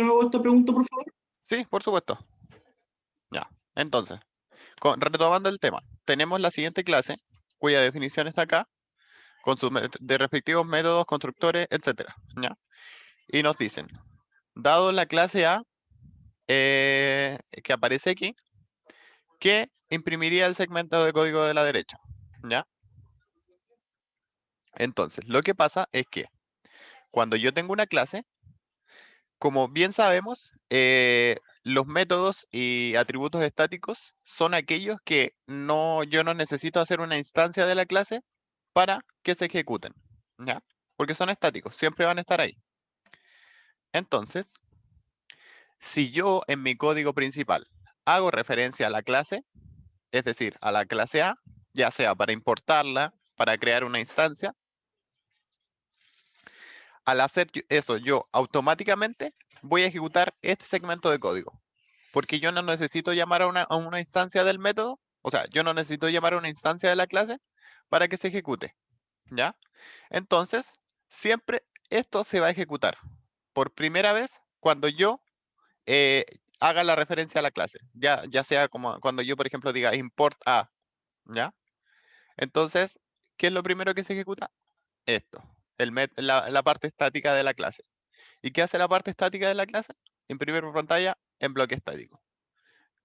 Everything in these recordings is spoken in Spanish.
nuevo esta pregunta, por favor? Sí, por supuesto. Ya. Entonces, retomando el tema, tenemos la siguiente clase, cuya definición está acá, con sus de respectivos métodos, constructores, etcétera. ¿Ya? Y nos dicen, dado la clase A que aparece aquí, ¿qué imprimiría el segmento de código de la derecha? ¿Ya? Entonces, lo que pasa es que cuando yo tengo una clase, como bien sabemos, los métodos y atributos estáticos son aquellos que yo no necesito hacer una instancia de la clase para que se ejecuten, ¿ya? Porque son estáticos, siempre van a estar ahí. Entonces, si yo en mi código principal hago referencia a la clase, es decir, a la clase A, ya sea para importarla, para crear una instancia, al hacer eso yo automáticamente voy a ejecutar este segmento de código. Porque yo no necesito llamar a una instancia del método, o sea, yo no necesito llamar a una instancia de la clase para que se ejecute, ¿ya? Entonces, siempre esto se va a ejecutar por primera vez cuando yo eh, haga la referencia a la clase, ya sea como cuando yo, por ejemplo, diga import a, ¿ya? Entonces, ¿qué es lo primero que se ejecuta? Esto, la parte estática de la clase. ¿Y qué hace la parte estática de la clase? Imprimir por pantalla en bloque estático.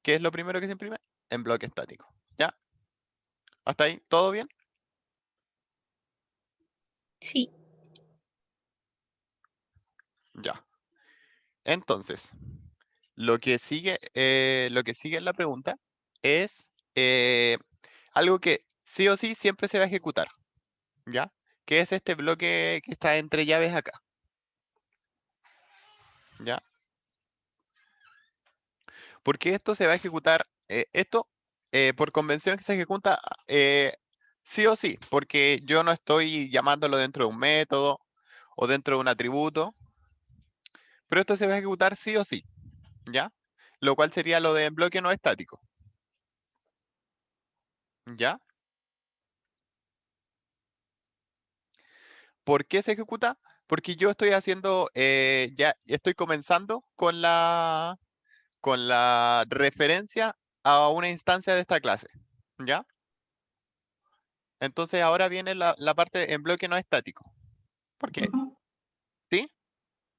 ¿Qué es lo primero que se imprime? En bloque estático. ¿Ya? ¿Hasta ahí? ¿Todo bien? Sí. Ya. Entonces, lo que sigue en la pregunta es algo que sí o sí siempre se va a ejecutar. ¿Ya? Que es este bloque que está entre llaves acá. ¿Ya? Porque esto se va a ejecutar, por convención que se ejecuta sí o sí, porque yo no estoy llamándolo dentro de un método o dentro de un atributo, pero esto se va a ejecutar sí o sí, ¿ya? Lo cual sería lo de bloque no estático, ¿ya? ¿Por qué se ejecuta? Porque yo estoy haciendo, ya estoy comenzando con la referencia a una instancia de esta clase, ¿ya? Entonces ahora viene la parte en bloque no estático. ¿Por qué? Ajá. ¿Sí?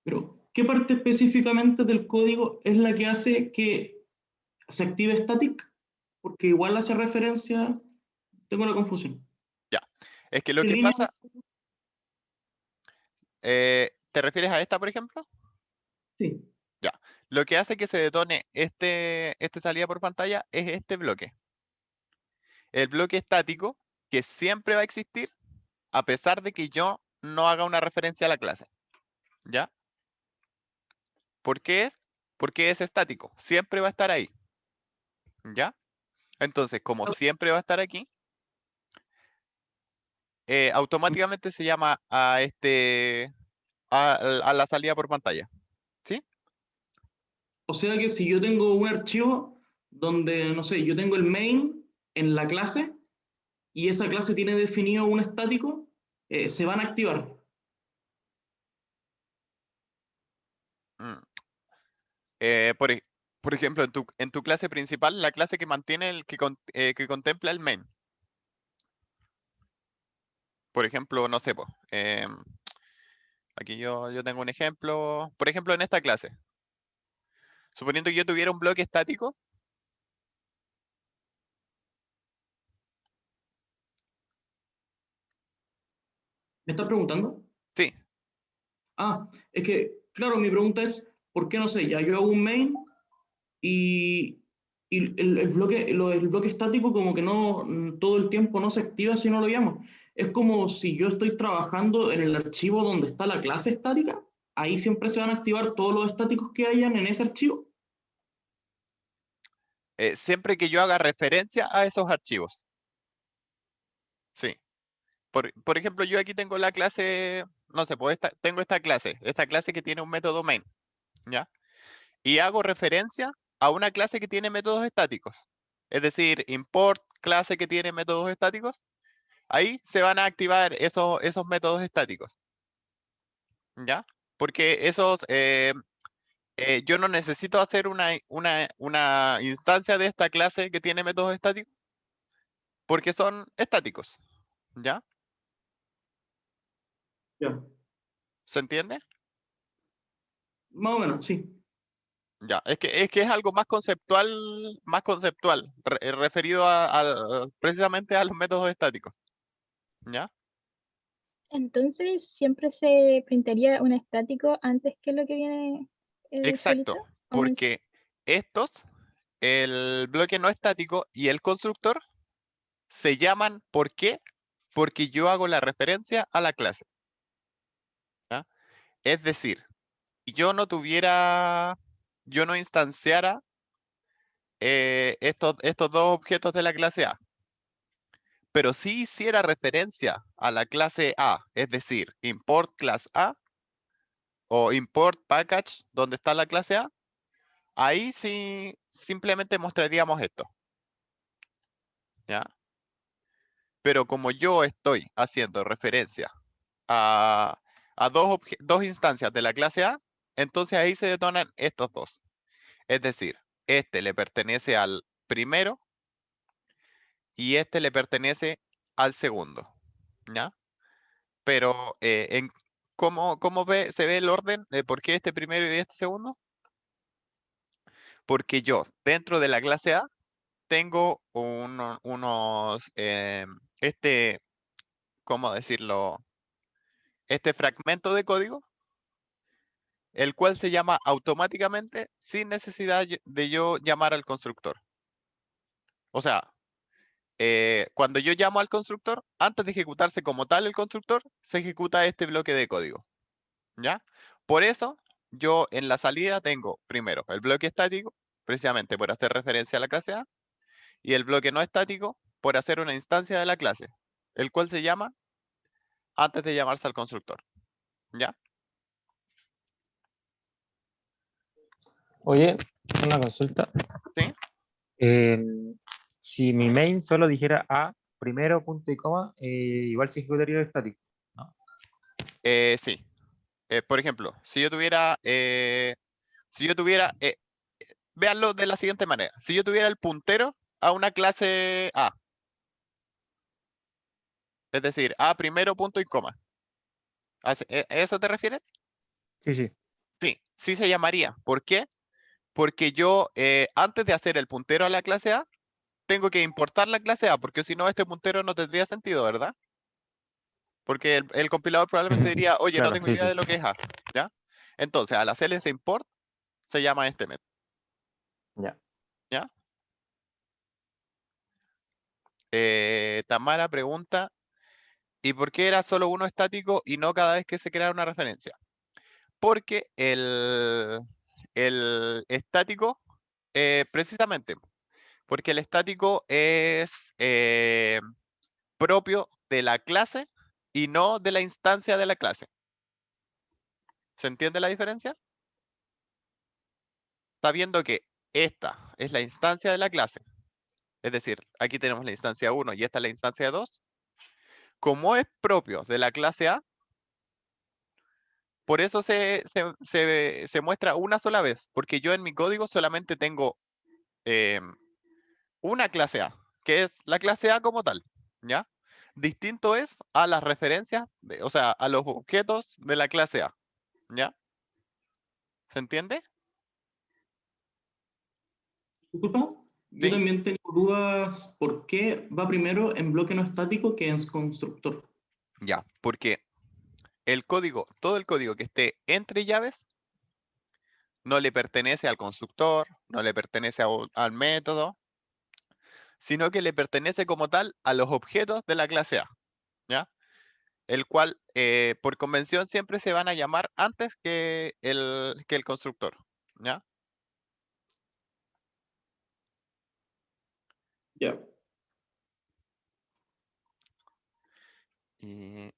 Pero, ¿qué parte específicamente del código es la que hace que se active static? Porque igual hace referencia, tengo una confusión. Ya. Es que lo ¿Qué que línea? pasa, ¿te refieres a esta, por ejemplo? Sí. Ya. Lo que hace que se detone este salida por pantalla es este bloque. El bloque estático que siempre va a existir a pesar de que yo no haga una referencia a la clase. ¿Ya? ¿Por qué es? Porque es estático. Siempre va a estar ahí. ¿Ya? Entonces, como siempre va a estar aquí, automáticamente se llama a la salida por pantalla. ¿Sí? O sea que si yo tengo un archivo donde, no sé, yo tengo el main en la clase y esa clase tiene definido un estático, se van a activar. Mm. Por, por ejemplo, en tu clase principal, la clase que mantiene que contempla el main. Por ejemplo, no sé, po, aquí yo tengo un ejemplo. Por ejemplo, en esta clase, suponiendo que yo tuviera un bloque estático. ¿Me estás preguntando? Sí, Ah, es que, claro, mi pregunta es, ¿por qué no sé? Ya yo hago un main y, el bloque estático como que no, todo el tiempo no se activa si no lo llamo. Es como si yo estoy trabajando en el archivo donde está la clase estática, ahí siempre se van a activar todos los estáticos que hayan en ese archivo. siempre que yo haga referencia a esos archivos. Sí. Por ejemplo, yo aquí tengo la clase, no sé, pues tengo esta clase que tiene un método main, ¿ya? Y hago referencia a una clase que tiene métodos estáticos. Es decir, import clase que tiene métodos estáticos. Ahí se van a activar esos métodos estáticos, ¿ya? Porque yo no necesito hacer una instancia de esta clase que tiene métodos estáticos, porque son estáticos, ¿ya? Ya, ¿Se entiende? más o menos, sí. Ya, es que es algo más conceptual, referido precisamente a los métodos estáticos, ¿ya? Entonces, ¿siempre se printaría un estático antes que lo que viene solito? Exacto, porque estos, el bloque no estático y el constructor, se llaman, ¿por qué? Porque yo hago la referencia a la clase, ¿ya? Es decir, si yo no instanciara estos dos objetos de la clase A, pero si hiciera referencia a la clase A, es decir, import class A o import package donde está la clase A, ahí sí simplemente mostraríamos esto, ¿ya? Pero como yo estoy haciendo referencia a, dos instancias de la clase A, entonces ahí se detonan estos dos. Es decir, este le pertenece al primero y este le pertenece al segundo, ¿ya? Pero ¿cómo se ve el orden de por qué este primero y este segundo? Porque yo, dentro de la clase A, tengo este, ¿cómo decirlo? Este fragmento de código, el cual se llama automáticamente sin necesidad de yo llamar al constructor. O sea, cuando yo llamo al constructor, antes de ejecutarse como tal el constructor, se ejecuta este bloque de código, ¿ya? Por eso, yo en la salida tengo primero el bloque estático, precisamente por hacer referencia a la clase A, y el bloque no estático por hacer una instancia de la clase, el cual se llama antes de llamarse al constructor, ¿ya? Oye, una consulta. ¿Sí? Eh, si mi main solo dijera A, primero, punto y coma, igual se ejecutaría el estático, ¿no? Sí. Por ejemplo, véanlo de la siguiente manera. Si yo tuviera el puntero a una clase A, es decir, A primero, punto y coma. ¿A eso te refieres? Sí, sí. Sí, sí se llamaría. ¿Por qué? Porque yo, antes de hacer el puntero a la clase A, tengo que importar la clase A, porque si no, este puntero no tendría sentido, ¿verdad? Porque el compilador probablemente Ujú. diría, oye, no Claro, tengo sí, idea sí. de lo que es A, ¿ya? Entonces, al hacer ese import, se llama este método, Ya. ¿ya? Tamara pregunta, ¿y por qué era solo uno estático y no cada vez que se crea una referencia? Porque el estático, precisamente, porque el estático es propio de la clase y no de la instancia de la clase. ¿Se entiende la diferencia? Sabiendo que esta es la instancia de la clase, es decir, aquí tenemos la instancia 1 y esta es la instancia 2, como es propio de la clase A, por eso se muestra una sola vez, porque yo en mi código solamente tengo una clase A, que es la clase A como tal, ¿ya? Distinto es a las referencias, o sea, a los objetos de la clase A, ¿ya? ¿Se entiende? Disculpa, yo Sí, también tengo dudas por qué va primero en bloque no estático que en constructor. ya, porque todo el código que esté entre llaves, no le pertenece al constructor, no le pertenece al método, sino que le pertenece como tal a los objetos de la clase A, ¿ya? El cual, por convención, siempre se van a llamar antes que el constructor, ¿ya? Ya. Y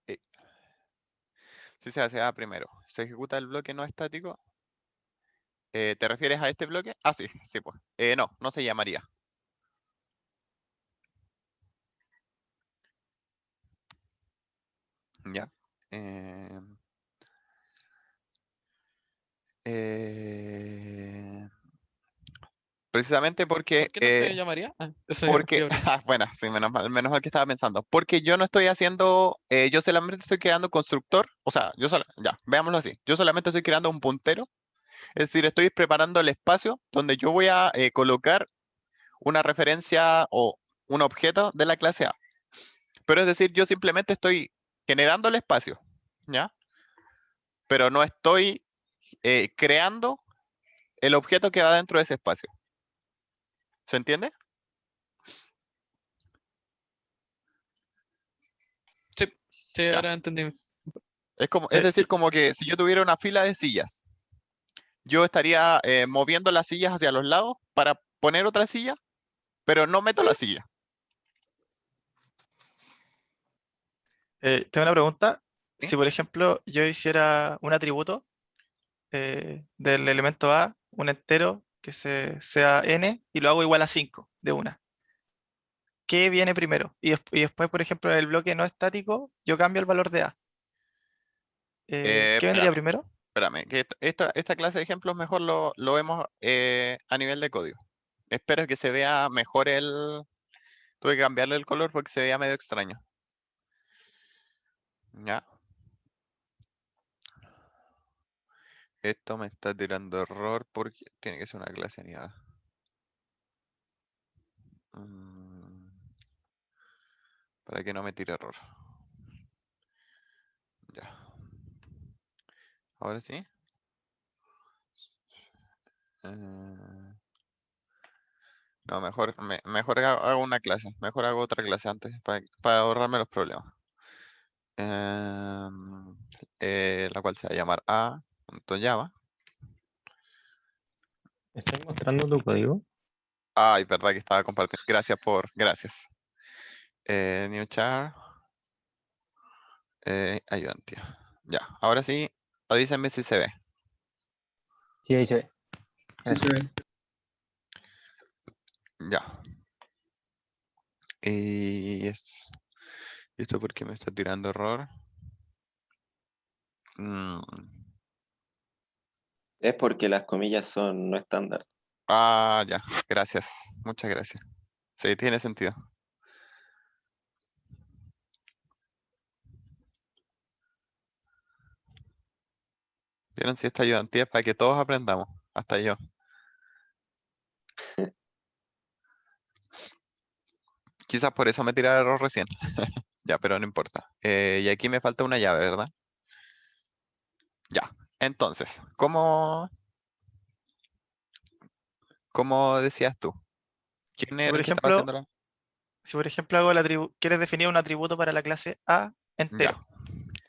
si se hace A primero, se ejecuta el bloque no estático. ¿Te refieres a este bloque? Ah, sí, sí, pues. No, no se llamaría. Ya. Em, Precisamente porque, ¿Por qué no se llamaría? Eso iba a porque, preguntar. bueno, sí, menos mal que estaba pensando. Porque yo no estoy haciendo, yo solamente estoy creando constructor, o sea, ya, veámoslo así. Yo solamente estoy creando un puntero, es decir, estoy preparando el espacio donde yo voy a colocar una referencia o un objeto de la clase A. Pero es decir, yo simplemente estoy generando el espacio, ¿ya? Pero no estoy creando el objeto que va dentro de ese espacio. ¿Se entiende? Sí, Ya. ahora entendí. Es decir, como que si yo tuviera una fila de sillas, yo estaría moviendo las sillas hacia los lados para poner otra silla, pero no meto la silla. Tengo una pregunta. ¿Sí? Si, por ejemplo, yo hiciera un atributo del elemento A, un entero que sea n, y lo hago igual a 5 de una, ¿qué viene primero? Y después, por ejemplo, en el bloque no estático, yo cambio el valor de A. ¿Qué vendría Espérame, primero? espérame, que esta clase de ejemplos mejor lo vemos a nivel de código. Espero que se vea mejor Tuve que cambiarle el color porque se veía medio extraño. Ya. Esto me está tirando error porque tiene que ser una clase aniada. Para que no me tire error. Ya. Ahora sí. No, mejor hago una clase. Mejor hago otra clase antes para ahorrarme los problemas. La cual se va a llamar A.java. ¿Estás mostrando tu código? Ay, verdad que estaba compartiendo. Gracias. New char. Ayudante. Ya, ahora sí, avísenme si se ve. Sí, ahí se ve. Sí se ve. Ya. Y esto porque me está tirando error. Es porque las comillas son no estándar. Ya, gracias. Muchas gracias. Sí, tiene sentido. ¿Vieron si esta ayudantía es para que todos aprendamos? Hasta yo. Quizás por eso me tiraba error recién. Ya, pero no importa. Y aquí me falta una llave, ¿verdad? Ya. Entonces, ¿cómo decías tú? ¿Quién Si era por el que estaba ejemplo, haciendo la...? si por ejemplo hago quieres definir un atributo para la clase A Ya. entero.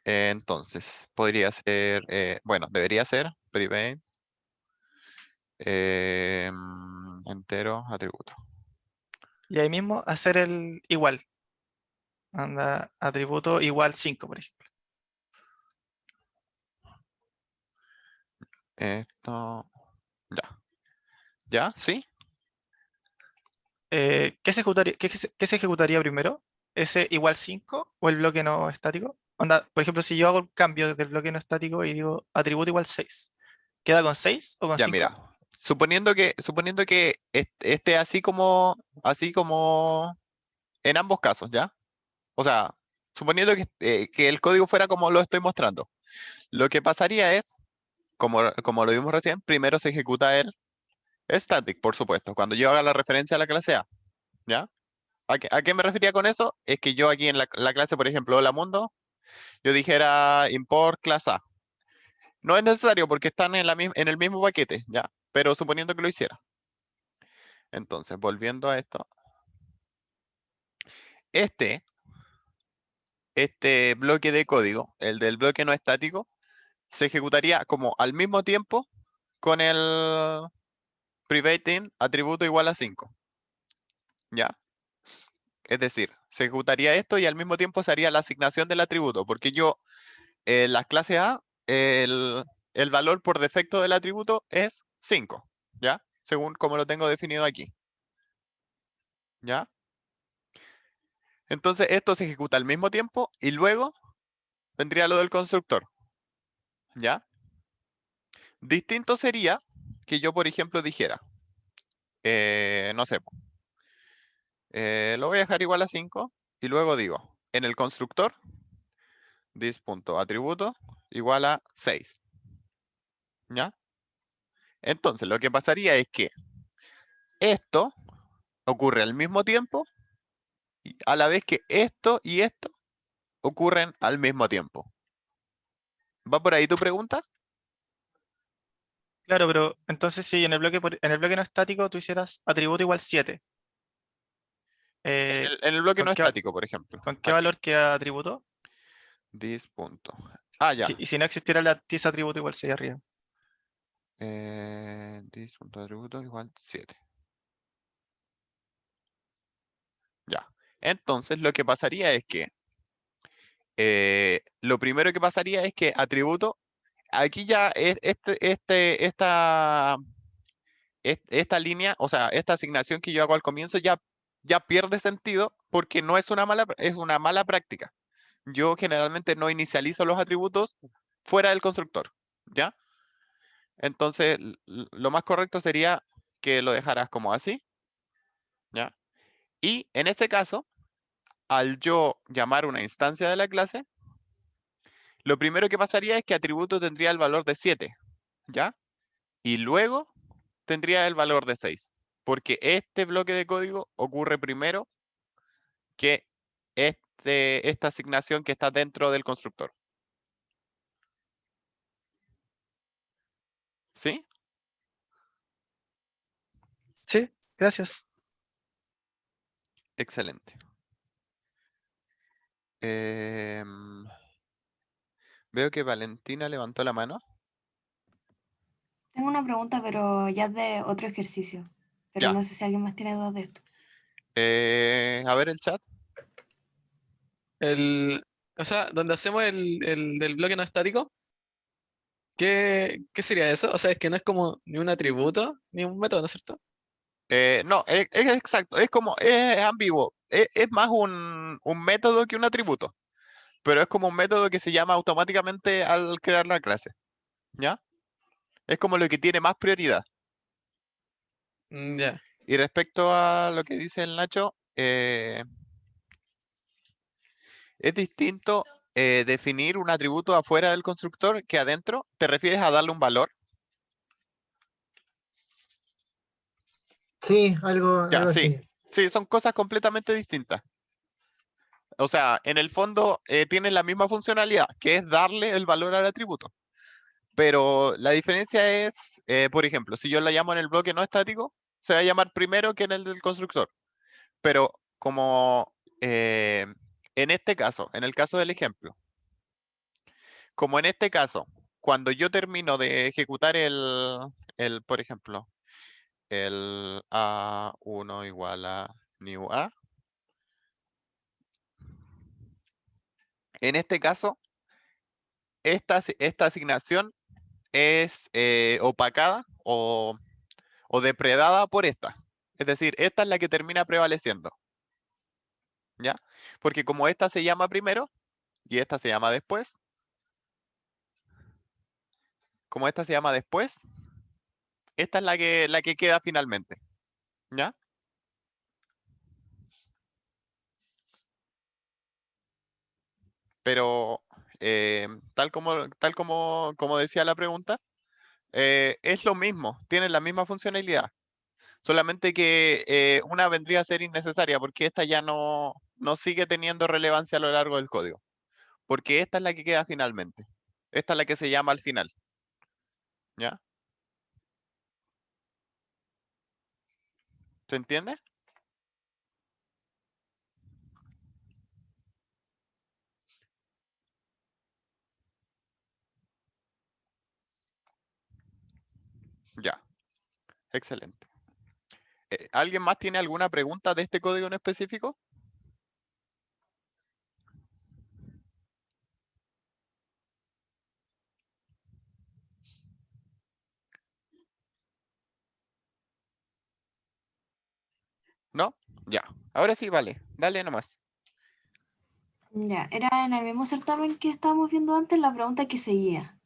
Entonces, podría ser, bueno, debería ser private entero atributo. Y ahí mismo hacer el igual. Anda, atributo igual 5, por ejemplo. Esto, ya. ¿Ya? ¿Sí? ¿Qué se ejecutaría primero? ¿Ese igual 5 o el bloque no estático? Onda, por ejemplo, si yo hago el cambio desde el bloque no estático y digo atributo igual 6, ¿queda con 6 o con Ya, 5? mira. Suponiendo que esté así como en ambos casos, ¿ya? O sea, suponiendo que el código fuera como lo estoy mostrando. Lo que pasaría es, como lo vimos recién, primero se ejecuta el static, por supuesto, cuando yo haga la referencia a la clase A, ¿ya? ¿A qué me refería con eso? Es que yo aquí en la clase, por ejemplo, Hola Mundo, yo dijera import clase A. No es necesario porque están en el mismo paquete, ¿ya? Pero suponiendo que lo hiciera. Entonces, volviendo a esto. Este bloque de código, el del bloque no estático, se ejecutaría como al mismo tiempo con el privating atributo igual a 5. ¿Ya? Es decir, se ejecutaría esto y al mismo tiempo se haría la asignación del atributo, porque yo, en las clases A, el valor por defecto del atributo es 5, ¿ya? Según como lo tengo definido aquí. ¿Ya? Entonces esto se ejecuta al mismo tiempo y luego vendría lo del constructor. ¿Ya? Distinto sería que yo, por ejemplo, dijera, no sé, lo voy a dejar igual a 5 y luego digo, en el constructor, this.atributo igual a 6. ¿Ya? Entonces, lo que pasaría es que esto ocurre al mismo tiempo, y a la vez que esto y esto ocurren al mismo tiempo. ¿Va por ahí tu pregunta? Claro, pero entonces si en el bloque, en el bloque no estático tú hicieras atributo igual 7, En el bloque ¿con no qué, estático, por ejemplo. con qué Aquí, valor queda atributo? this punto. Ah, ya. Y si no existiera la this atributo igual 6 arriba. This.atributo igual 7. Ya. Entonces, lo que pasaría es que lo primero que pasaría es que atributo, aquí ya es esta línea, o sea, esta asignación que yo hago al comienzo ya pierde sentido porque no es es una mala práctica. Yo generalmente no inicializo los atributos fuera del constructor, ¿ya? Entonces, lo más correcto sería que lo dejaras como así, ¿ya? Y en este caso, al yo llamar una instancia de la clase, lo primero que pasaría es que atributo tendría el valor de 7, ¿ya? Y luego tendría el valor de 6, porque este bloque de código ocurre primero que esta asignación que está dentro del constructor. ¿Sí? Sí, gracias. Excelente. Veo que Valentina levantó la mano. Tengo una pregunta, pero ya es de otro ejercicio. Pero Ya. no sé si alguien más tiene dudas de esto. A ver el chat. O sea, donde hacemos el del bloque no estático, ¿qué sería eso? O sea, es que no es como ni un atributo ni un método, ¿no es cierto? No, es exacto, es ambiguo. Es más un método que un atributo, pero es como un método que se llama automáticamente al crear la clase, ¿ya? Es como lo que tiene más prioridad. Ya. Y respecto a lo que dice el Nacho, es distinto definir un atributo afuera del constructor que adentro. ¿Te refieres a darle un valor? Sí, algo Ya, sí. así. Sí, son cosas completamente distintas. O sea, en el fondo tienen la misma funcionalidad, que es darle el valor al atributo. Pero la diferencia es, por ejemplo, si yo la llamo en el bloque no estático, se va a llamar primero que en el del constructor. Pero como en este caso, en el caso del ejemplo, como en este caso, cuando yo termino de ejecutar por ejemplo, el A1 igual a new A, en este caso, esta asignación es opacada o depredada por esta. Es decir, esta es la que termina prevaleciendo. ¿Ya? Porque como esta se llama primero y esta se llama después, como esta se llama después, esta es la que queda finalmente. ¿Ya? Pero como decía la pregunta, es lo mismo, tienen la misma funcionalidad. Solamente que una vendría a ser innecesaria porque esta ya no sigue teniendo relevancia a lo largo del código. Porque esta es la que queda finalmente. Esta es la que se llama al final. ¿Ya? ¿Se entiende? Ya, excelente. ¿Alguien más tiene alguna pregunta de este código en específico? ¿No? Ya. Ahora sí, vale. Dale nomás. Ya, era en el mismo certamen que estábamos viendo antes la pregunta que seguía.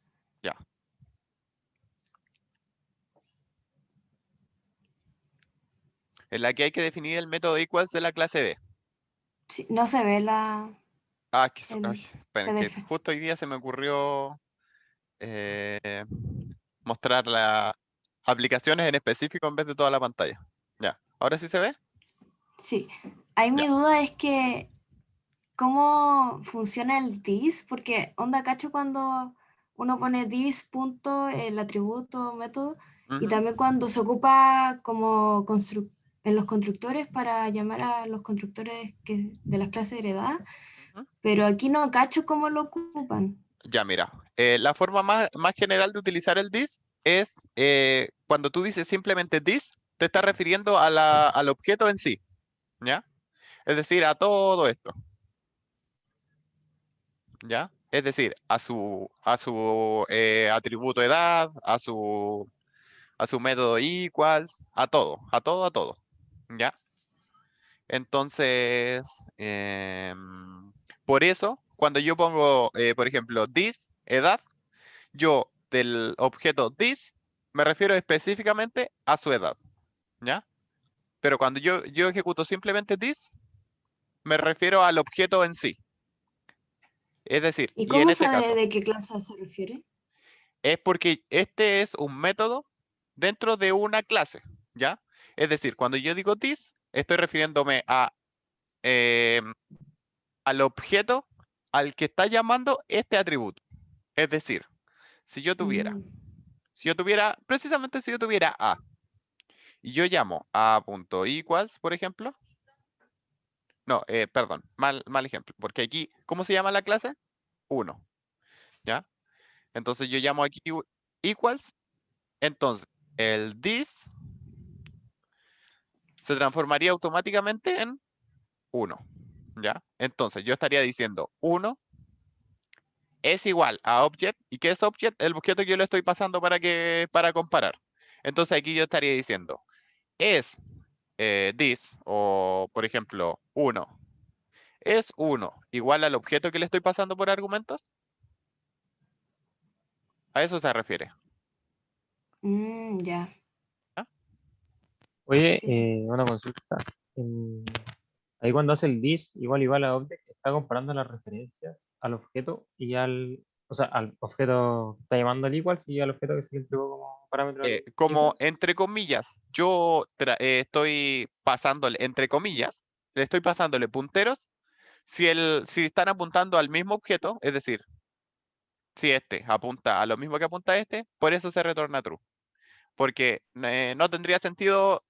Ya. en la que hay que definir el método equals de la clase B. Sí, no se ve la, Ah, el esperen, que PDF. justo hoy día se me ocurrió mostrar las aplicaciones en específico en vez de toda la pantalla. Ya, ¿ahora sí se ve? Sí, ahí mi Ya. duda es que cómo funciona el this, porque onda cacho cuando uno pone this punto, el atributo, método, y Ujú. también cuando se ocupa como en los constructores para llamar a los constructores de las clases heredadas, Ujú. pero aquí no cacho cómo lo ocupan. Ya, mira, la forma más general de utilizar el this es cuando tú dices simplemente this, te estás refiriendo al objeto en sí, ¿ya? Es decir, a todo esto, ¿ya? Es decir, a su atributo edad, a su método equals, a todo, a todo, a todo, ¿ya? Entonces, por eso, cuando yo pongo, por ejemplo, this, edad, yo del objeto this me refiero específicamente a su edad, ¿ya? Pero cuando yo ejecuto simplemente this, me refiero al objeto en sí. Es decir, ¿Y y en cómo este sabe caso, de qué clase se refiere? es porque este es un método dentro de una clase, ¿ya? Es decir, cuando yo digo this, estoy refiriéndome al objeto al que está llamando este atributo. Es decir, si yo tuviera, Mm, precisamente si yo tuviera A, y yo llamo a.equals, por ejemplo. No, perdón, mal ejemplo, porque aquí, ¿cómo se llama la clase? 1, ¿ya? Entonces yo llamo aquí equals, entonces el this se transformaría automáticamente en 1, ¿ya? Entonces yo estaría diciendo 1 es igual a object. ¿Y qué es object? El objeto que yo le estoy pasando para comparar. Entonces aquí yo estaría diciendo es this, o por ejemplo 1, es 1 igual al objeto que le estoy pasando por argumentos. A eso se refiere. ya, ¿Ya? Oye, sí, sí. una consulta. En- Ahí cuando hace el this igual a object, está comparando la referencia al objeto y o sea, al objeto que está llamando al equals y al objeto que se le entregó como parámetro al Como equals. entre comillas, yo estoy pasándole, entre comillas, le estoy pasándole punteros si están apuntando al mismo objeto, es decir, si este apunta a lo mismo que apunta este, por eso se retorna true. Porque no tendría sentido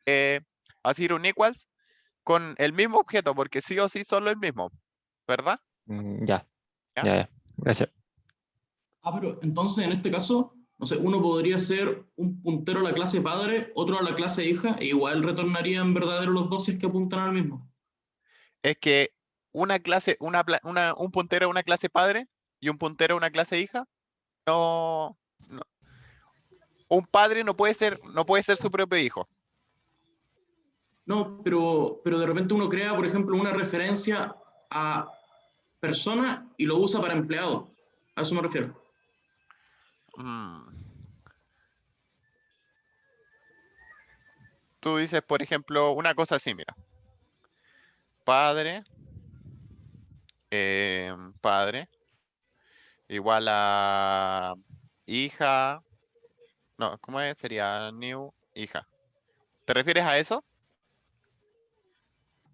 hacer un equals con el mismo objeto, porque sí o sí son el mismo, ¿verdad? Ya, ¿Ya? ya. Gracias. Pero entonces en este caso, no sé, uno podría ser un puntero a la clase padre, otro a la clase hija, e igual retornarían verdadero los dos si es que apuntan al mismo. Es que una clase, un puntero a una clase padre y un puntero a una clase hija, no, un padre no puede ser su propio hijo. No, pero de repente uno crea, por ejemplo, una referencia a persona y lo usa para empleado. A eso me refiero. Mm. Tú dices, por ejemplo, una cosa así, mira. Padre, padre, igual a hija. No, ¿cómo es? Sería new hija. ¿Te refieres a eso?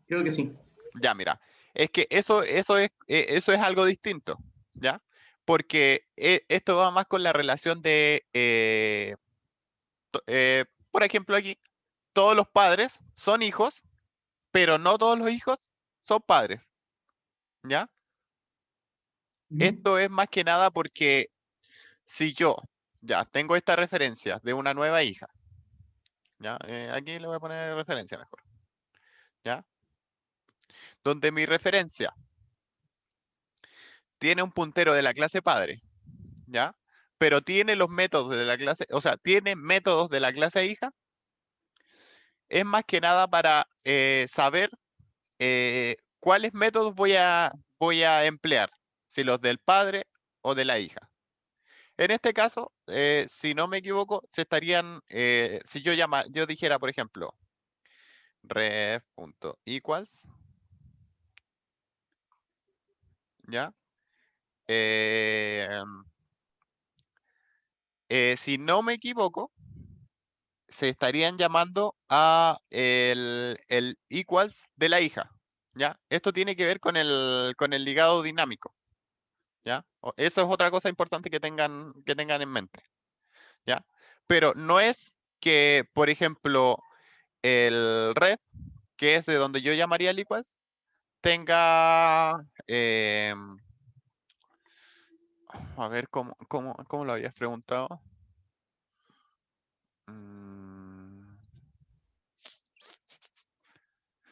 Creo que sí. Ya, mira. Es que eso es algo distinto, ¿ya? Porque esto va más con la relación de, por ejemplo, aquí, todos los padres son hijos, pero no todos los hijos son padres, ¿ya? Ujú. Esto es más que nada porque si yo ya tengo esta referencia de una nueva hija, ¿ya? Aquí le voy a poner referencia mejor, ¿ya? Donde mi referencia tiene un puntero de la clase padre, ¿ya? Pero tiene los métodos de la clase, o sea, tiene métodos de la clase hija, es más que nada para saber cuáles métodos voy a emplear, si los del padre o de la hija. En este caso, si no me equivoco, se estarían, si yo dijera, por ejemplo, ref.equals. ¿Ya? Si no me equivoco, se estarían llamando a el equals de la hija. ¿Ya? Esto tiene que ver con el ligado dinámico. ¿Ya? Eso es otra cosa importante que tengan en mente. ¿Ya? Pero no es que, por ejemplo, el ref, que es de donde yo llamaría el equals, tenga... a ver, ¿cómo lo habías preguntado?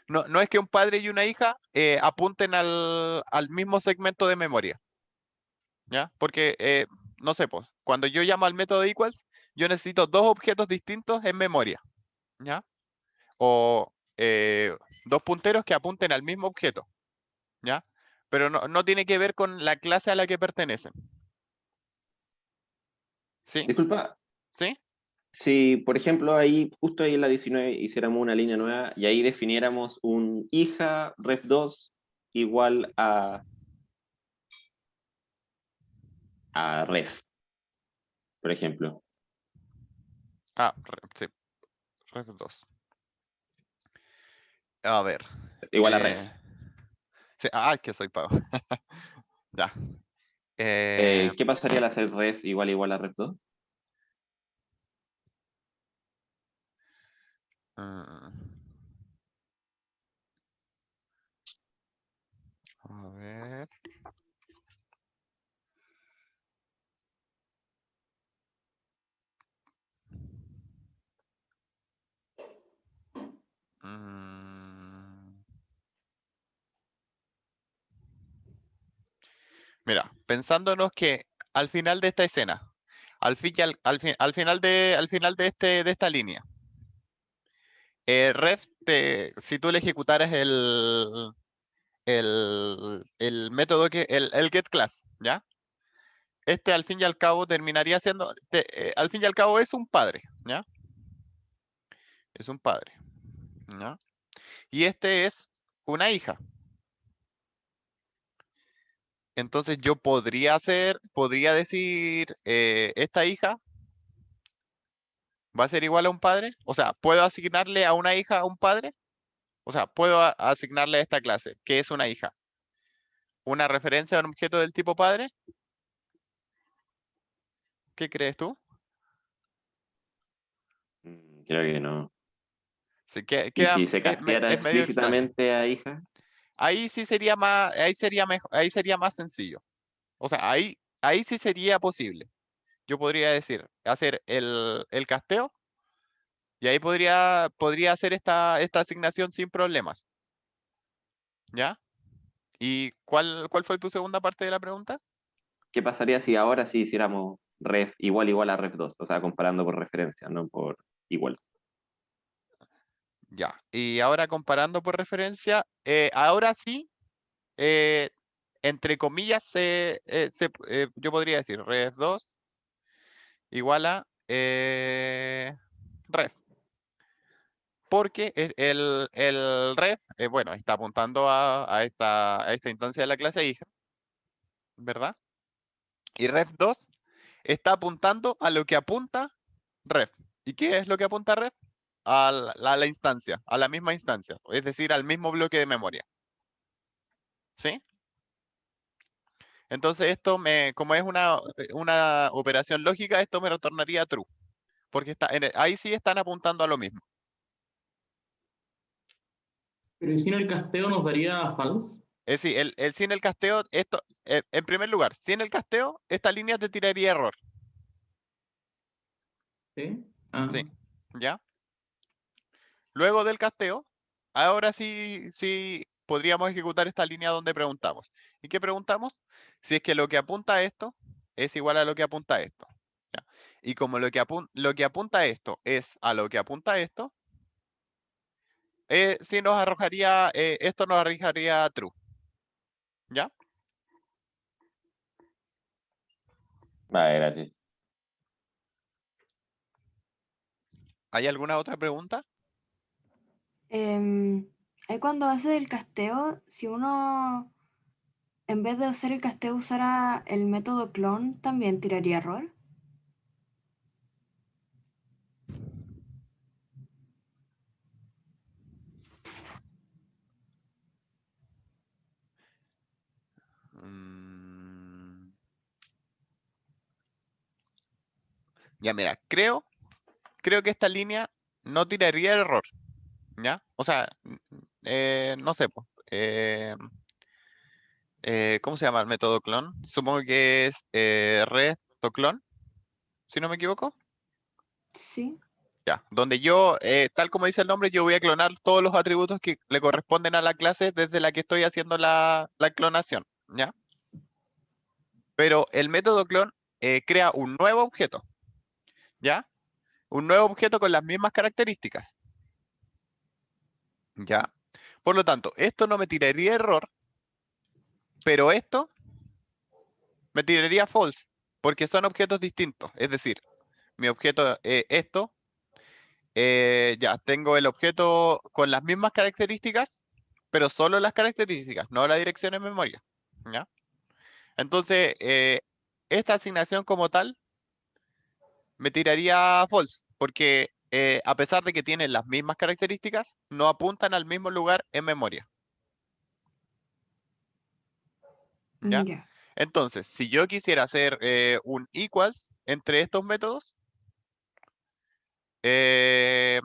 No es que un padre y una hija apunten al mismo segmento de memoria. ¿Ya? Porque, no sé, pues, cuando yo llamo al método equals, yo necesito dos objetos distintos en memoria. ¿Ya? O dos punteros que apunten al mismo objeto. ¿Ya? Pero no tiene que ver con la clase a la que pertenecen. ¿Sí? Disculpa, ¿Sí? si por ejemplo ahí, justo ahí en la 19, hiciéramos una línea nueva y ahí definiéramos un hija ref2 igual a ref, por ejemplo. Ah, sí. Ref 2. A ver. Igual a ref. Sí, que soy pago. Ya. ¿Qué pasaría al hacer ref igual a ref2? mm, a ver. Mira, pensándonos que al final de esta escena, al final de esta línea, ref, si tú le ejecutaras el método el get class, ¿ya? Este al fin y al cabo terminaría siendo, al fin y al cabo es un padre, ¿ya? Es un padre, ¿ya? Y este es una hija. Entonces yo podría decir, esta hija va a ser igual a un padre. O sea, ¿puedo asignarle a una hija a un padre? O sea, puedo asignarle a esta clase, que es una hija, una referencia a un objeto del tipo padre. ¿Qué crees tú? Creo que no. Sí, ¿Y si se casteara es medio extraño. explícitamente a hija? Ahí sí sería más, ahí sería más sencillo. O sea, ahí sí sería posible. Yo podría decir, hacer el casteo y ahí podría hacer esta asignación sin problemas. ¿Ya? ¿Y cuál fue tu segunda parte de la pregunta? ¿Qué pasaría si ahora sí hiciéramos ref igual a ref2? O sea, comparando por referencia, no por igual. Ya. Y ahora comparando por referencia, ahora sí, entre comillas, yo podría decir ref2 igual a ref. Porque el ref, bueno, está apuntando a esta instancia de la clase hija, ¿verdad? Y ref2 está apuntando a lo que apunta ref. ¿Y qué es lo que apunta ref? A la instancia, a la misma instancia, es decir, al mismo bloque de memoria. ¿Sí? Entonces esto como es una operación lógica, esto me retornaría true. Porque ahí sí están apuntando a lo mismo. Pero ¿y sin el casteo nos daría false? Es decir, sin el casteo, en primer lugar, sin el casteo, esta línea te tiraría error. ¿Sí? Sí. ¿Ya? Luego del casteo, ahora sí podríamos ejecutar esta línea donde preguntamos. ¿Y qué preguntamos? Si es que lo que apunta a esto es igual a lo que apunta a esto. ¿Ya? Y como lo que apunta a esto es a lo que apunta a esto, sí esto nos arrojaría true. ¿Ya? Vale, gracias. ¿Hay alguna otra pregunta? Ahí cuando hace el casteo, si uno en vez de hacer el casteo usara el método clon, ¿también tiraría error? Mm, Ya, mira, creo que esta línea no tiraría error, ¿ya? O sea, no sé, po, ¿cómo se llama el método clon? Supongo que es retoclon, si no me equivoco. Sí. Ya, donde yo, tal como dice el nombre, yo voy a clonar todos los atributos que le corresponden a la clase desde la que estoy haciendo la clonación, ¿ya? Pero el método clon crea un nuevo objeto, ¿ya? Un nuevo objeto con las mismas características, ¿ya? Por lo tanto, esto no me tiraría error, pero esto me tiraría false, porque son objetos distintos. Es decir, mi objeto, esto, ya tengo el objeto con las mismas características, pero solo las características, no la dirección en memoria, ¿ya? Entonces, esta asignación como tal me tiraría false, porque a pesar de que tienen las mismas características, no apuntan al mismo lugar en memoria, ¿ya? Ya. Entonces, si yo quisiera hacer un equals entre estos métodos, eh,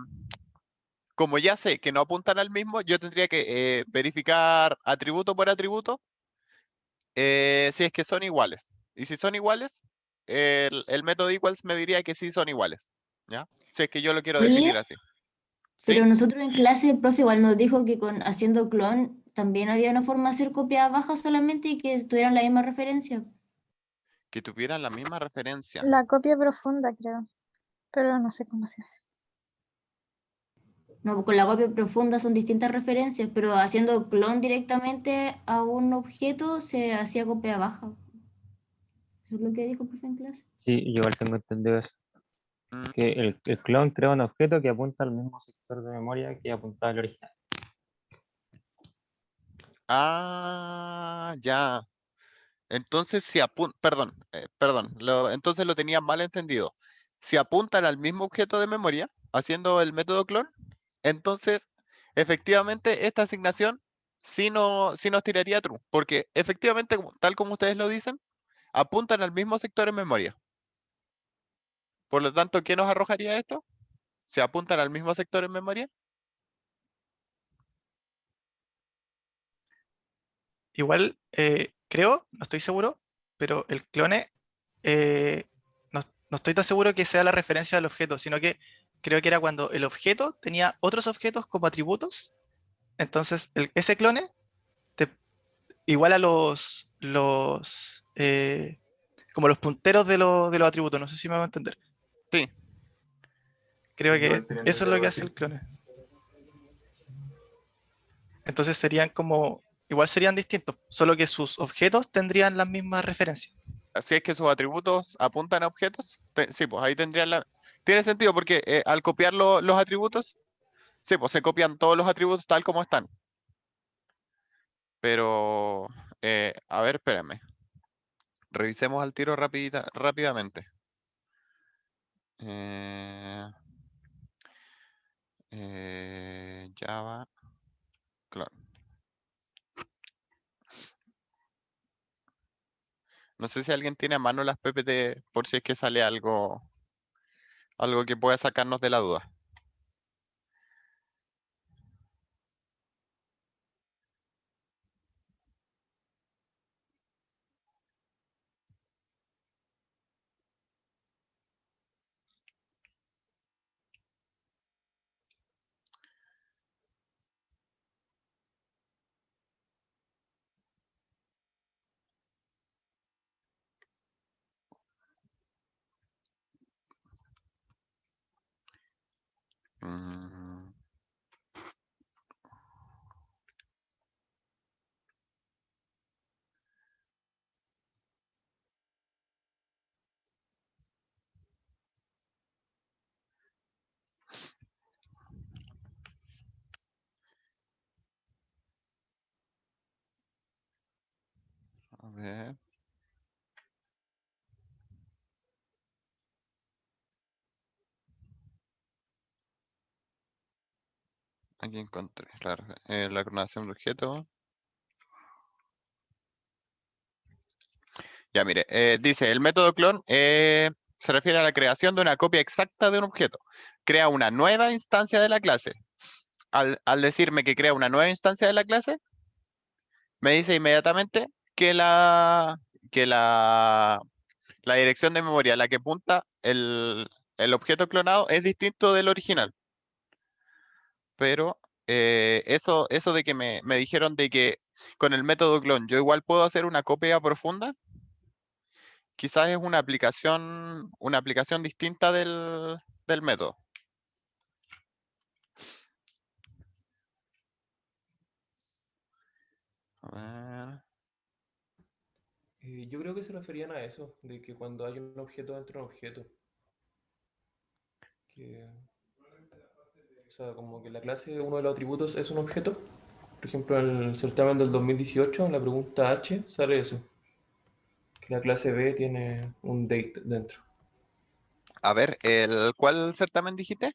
como ya sé que no apuntan al mismo, yo tendría que verificar atributo por atributo si es que son iguales. Y si son iguales, el método equals me diría que sí son iguales, ¿ya? Si es que yo lo quiero Oye, definir así. ¿Sí? pero nosotros en clase el profe igual nos dijo que con haciendo clon también había una forma de hacer copia baja solamente y que tuvieran la misma referencia. Que tuvieran la misma referencia. La copia profunda, creo. Pero no sé cómo se hace. No, con la copia profunda son distintas referencias, pero haciendo clon directamente a un objeto se hacía copia baja. Eso es lo que dijo el profe en clase. Sí, yo igual tengo entendido eso. Mm, Que el clon crea un objeto que apunta al mismo sector de memoria que apuntaba el original. ya. Entonces, si apuntan, perdón, entonces lo tenía mal entendido. Si apuntan al mismo objeto de memoria, haciendo el método clon, entonces, efectivamente, esta asignación sí nos tiraría true, porque efectivamente, tal como ustedes lo dicen, apuntan al mismo sector en memoria. Por lo tanto, ¿qué nos arrojaría esto? ¿Se apuntan al mismo sector en memoria? Igual, creo, no estoy seguro, pero el clone, no, no estoy tan seguro que sea la referencia del objeto, sino que creo que era cuando el objeto tenía otros objetos como atributos. Entonces, ese clone te, igual a como los punteros de los atributos. No sé si me va a entender. Sí, Creo que eso es lo que hace el clone. Entonces serían como, igual serían distintos, solo que sus objetos tendrían las mismas referencias. si es que sus atributos apuntan a objetos, sí, pues ahí tendrían la... Tiene sentido porque al copiar los atributos, sí, pues se copian todos los atributos tal como están. Pero, a ver, espérame. Revisemos al tiro rápidamente. Eh, Java clone. No sé si alguien tiene a mano las PPT por si es que sale algo que pueda sacarnos de la duda. Mm, Aquí encontré, claro. La clonación de objeto. Ya, mire, dice, el método clon se refiere a la creación de una copia exacta de un objeto. Crea una nueva instancia de la clase. Al decirme que crea una nueva instancia de la clase, me dice inmediatamente que la dirección de memoria a la que apunta el objeto clonado es distinto del original. Pero eso de que me dijeron de que con el método clon yo igual puedo hacer una copia profunda, quizás es una aplicación distinta del método. A ver. Yo creo que se referían a eso, de que cuando hay un objeto dentro de un objeto, que, o sea, como que la clase, uno de los atributos es un objeto. Por ejemplo, en el certamen del 2018, en la pregunta H, sale eso, que la clase B tiene un date dentro. A ver, ¿cuál certamen dijiste?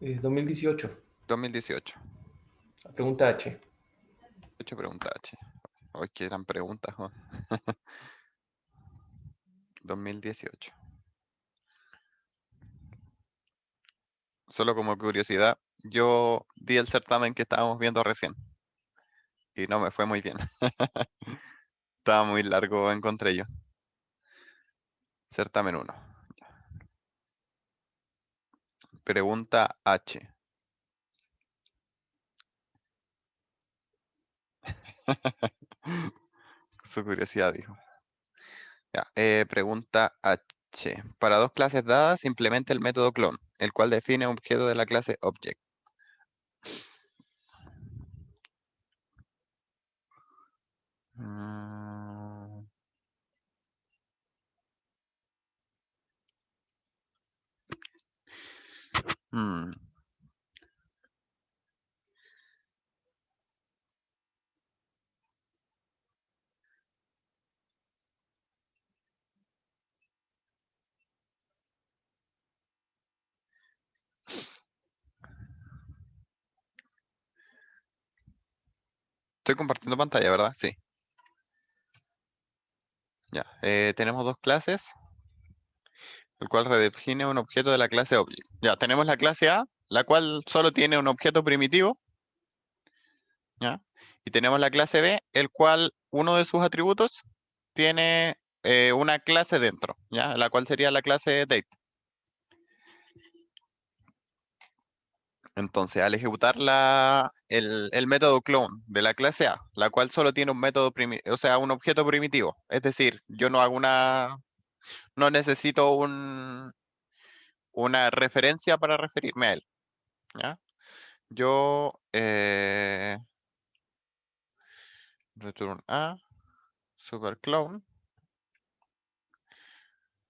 2018, 2018. la pregunta H. 8 preguntas H. Hoy que eran preguntas. ¿no? 2018. Solo como curiosidad, yo di el certamen que estábamos viendo recién. Y no me fue muy bien. Estaba muy largo, encontré yo. Certamen 1. Pregunta H. Su curiosidad dijo. Ya, pregunta H. Para dos clases dadas, implementa el método clone, el cual define un objeto de la clase object. Mm. Mm. Estoy compartiendo pantalla, ¿verdad? Sí. Ya, tenemos dos clases, el cual redefine un objeto de la clase object. Ya, tenemos la clase A, la cual solo tiene un objeto primitivo. ¿Ya? Y tenemos la clase B, el cual uno de sus atributos tiene una clase dentro, ¿ya? La cual sería la clase date. Entonces, al ejecutar el método clone de la clase A, la cual solo tiene un método o sea, un objeto primitivo, es decir, yo no hago no necesito una referencia para referirme a él, ¿ya? Yo return A, super clone,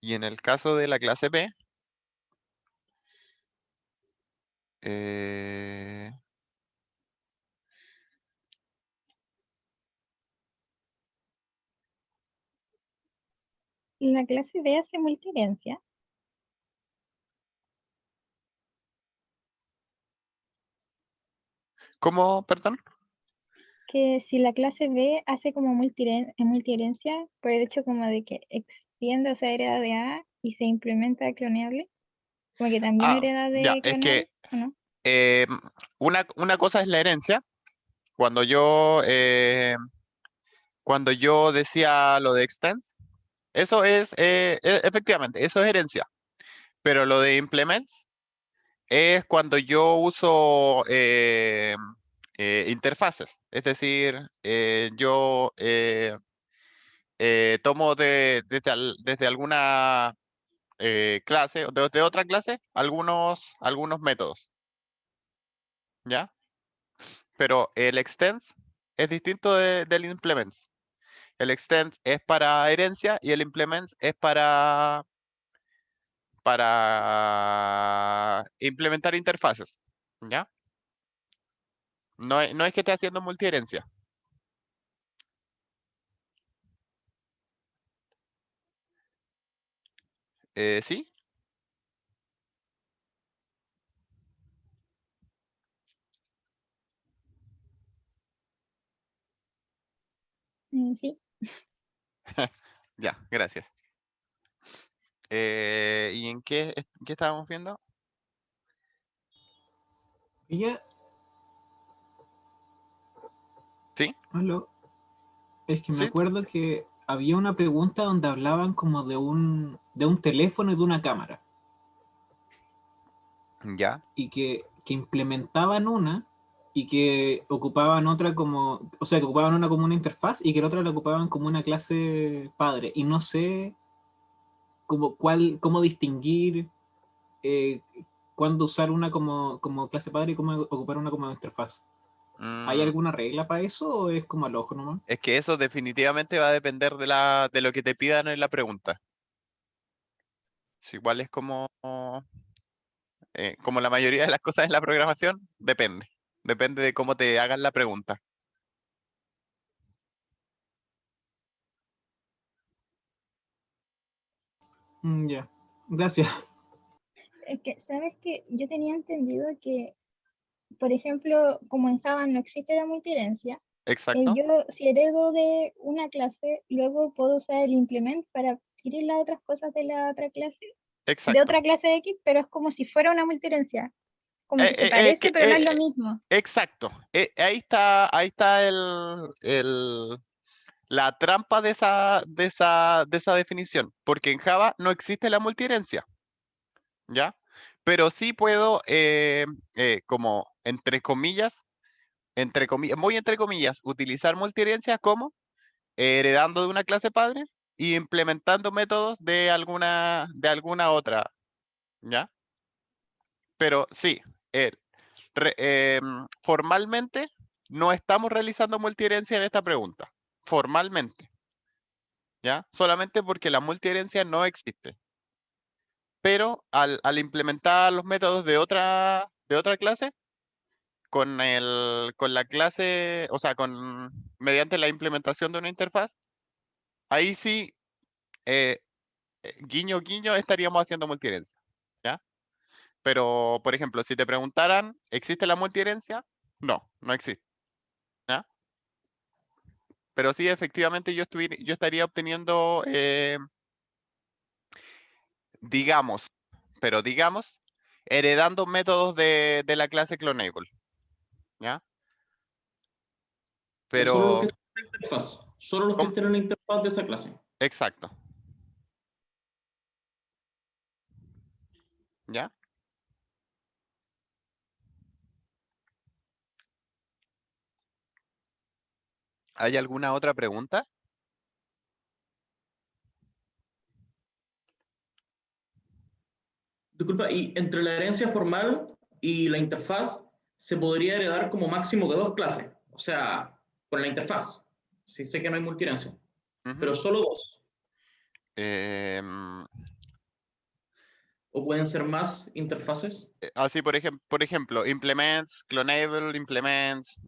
y en el caso de la clase B, La clase B hace multiherencia. ¿cómo, perdón? Que si la clase B hace como multiherencia, por el hecho como de que extiende, o sea, hereda de A y se implementa cloneable, como que también Ah, hereda ya, de es que cloneable, ¿o no? eh, una cosa es la herencia. Cuando cuando yo decía lo de extends, eso es, efectivamente, eso es herencia. Pero lo de implements es cuando yo uso interfaces. Es decir, yo tomo desde alguna clase o desde otra clase algunos métodos. ¿Ya? Pero el extends es distinto del implements. El extends es para herencia y el implements es para implementar interfaces. ¿Ya? No es que esté haciendo multiherencia. ¿Sí? Sí. Ya, gracias. ¿Y en qué estábamos viendo? Ella, ¿Sí? aló, es que me ¿Sí? acuerdo que había una pregunta donde hablaban como de un teléfono y de una cámara, Ya. y que implementaban una y que ocupaban otra como, o sea, que ocupaban una como una interfaz y que la otra la ocupaban como una clase padre. Y no sé cómo distinguir eh, cuándo usar una como clase padre y cómo ocupar una como interfaz. ¿Hay Mm, alguna regla para eso o es como al ojo nomás? es que eso definitivamente va a depender de lo que te pidan en la pregunta. Igual es como la mayoría de las cosas en la programación, depende. Depende de cómo te hagan la pregunta. Ya, gracias. Es que, ¿sabes qué? Yo tenía entendido que, por ejemplo, como en Java no existe la multiherencia, Exacto, yo si heredo de una clase, luego puedo usar el implement para adquirir las otras cosas de la otra clase, de exacto. otra clase X, pero es como si fuera una multiherencia. Como que se Eh, parece, que- pero no es lo mismo. exacto. Ahí está la trampa de esa definición. Porque en Java no existe la multiherencia. ¿Ya? Pero sí puedo, como muy entre comillas, utilizar multiherencia como heredando de una clase padre y implementando métodos de alguna otra, ¿ya? Pero sí, eh, formalmente no estamos realizando multiherencia en esta pregunta. Formalmente, ¿ya? Solamente porque la multiherencia no existe. Pero al implementar los métodos de otra clase, con la clase, o sea, mediante la implementación de una interfaz, ahí sí, eh, guiño, guiño, estaríamos haciendo multiherencia, ¿ya? Pero, por ejemplo, si te preguntaran, ¿existe la multiherencia? No, no existe, ¿ya? Pero sí, efectivamente, yo estaría obteniendo, digamos, pero digamos, heredando métodos de la clase Clonable, ¿ya? Pero solo los que Pero, tienen la interfaz. Solo los que ¿cómo? tienen la interfaz de esa clase. Exacto, ¿ya? ¿Hay alguna otra pregunta? Disculpa, y entre la herencia formal y la interfaz se podría heredar como máximo de 2 clases. O sea, con la interfaz. Sí sé que no hay multiherencia, Ujú. pero solo 2. Em, O pueden ser más interfaces. Así, por ejemplo, implements, clonable, implements,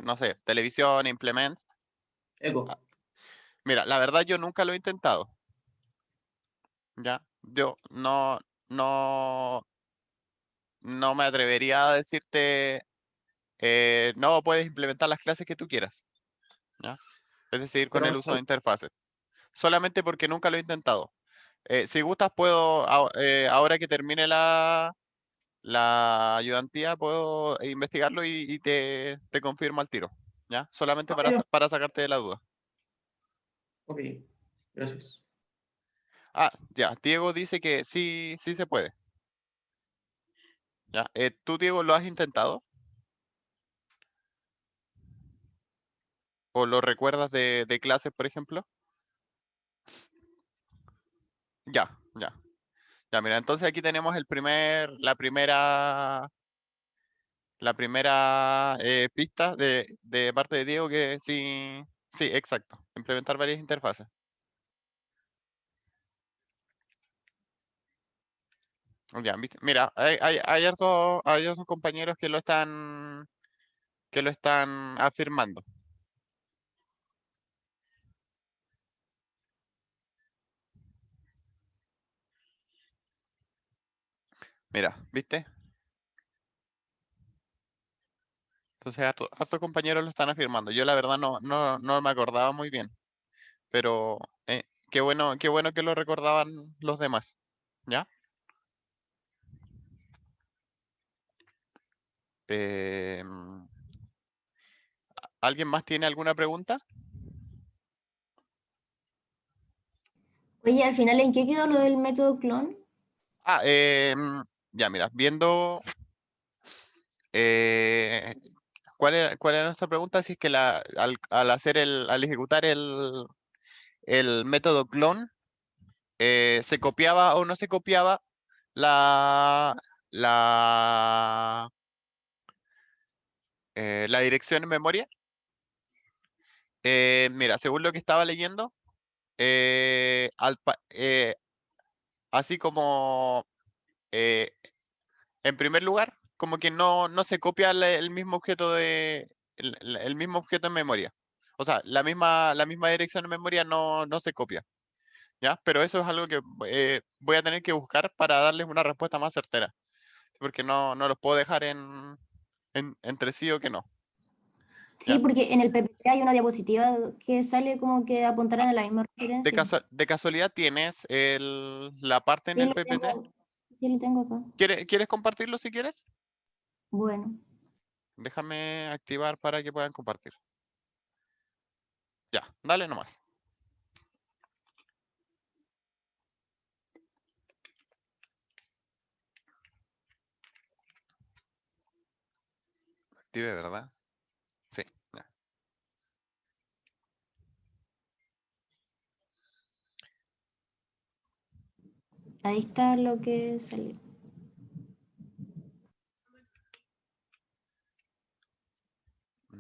no sé, televisión, implements. Eco. Mira, la verdad yo nunca lo he intentado, ¿ya? Yo no me atrevería a decirte, no, puedes implementar las clases que tú quieras, ¿ya? Es decir, con Pero el uso de interfaces. Solamente porque nunca lo he intentado. Si gustas, puedo, ahora que termine la ayudantía, puedo investigarlo y te confirmo al tiro, ¿ya? Solamente para, ya. para sacarte de la duda. Ok, gracias. Ah, ya, Diego dice que sí, sí se puede. ¿Ya? ¿Tú, Diego, lo has intentado? ¿O lo recuerdas de clases, por ejemplo? Ya, ya. Ya, mira, entonces aquí tenemos la primera pista de parte de Diego que sí, sí, exacto. Implementar varias interfaces. Ya, ¿viste? Mira, hay hartos compañeros que lo están afirmando. Mira, ¿viste? Entonces, hartos compañeros lo están afirmando. Yo la verdad no me acordaba muy bien. Pero qué bueno que lo recordaban los demás. ¿Ya? ¿Alguien más tiene alguna pregunta? Oye, al final, ¿en qué quedó lo del método clon? Ah, ya, mira, viendo cuál era nuestra pregunta, si es que al ejecutar el método clon, se copiaba o no se copiaba la, la, la dirección en memoria. Mira, según lo que estaba leyendo, así como en primer lugar, como que no se copia el mismo objeto el mismo objeto en memoria. O sea, la misma dirección en memoria no se copia. ¿Ya? Pero eso es algo que voy a tener que buscar para darles una respuesta más certera. Porque no los puedo dejar entre sí o que no. Sí, ¿Ya? porque en el PPT hay una diapositiva que sale como que apuntaran a la misma referencia. De casualidad tienes la parte en Sí, el PPT. Sí, lo tengo acá. ¿Quieres compartirlo si quieres? Bueno. Déjame activar para que puedan compartir. Ya, dale nomás. Active, ¿verdad? Sí. Ya. Ahí está lo que salió.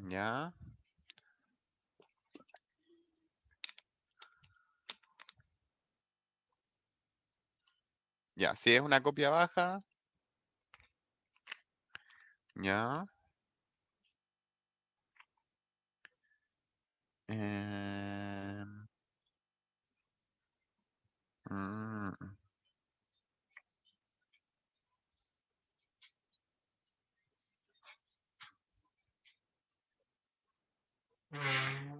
Ya. Ya, si es una copia baja. Ya. Mm.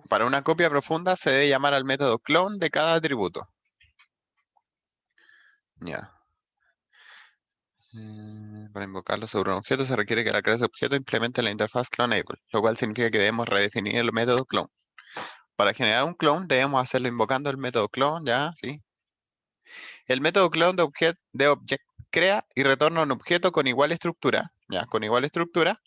Para una copia profunda se debe llamar al método clone de cada atributo. Ya. Para invocarlo sobre un objeto se requiere que la clase objeto implemente la interfaz cloneable, lo cual significa que debemos redefinir el método clone. Para generar un clone debemos hacerlo invocando el método clone, ya, sí. El método clone de object crea y retorna un objeto con igual estructura, ya, con igual estructura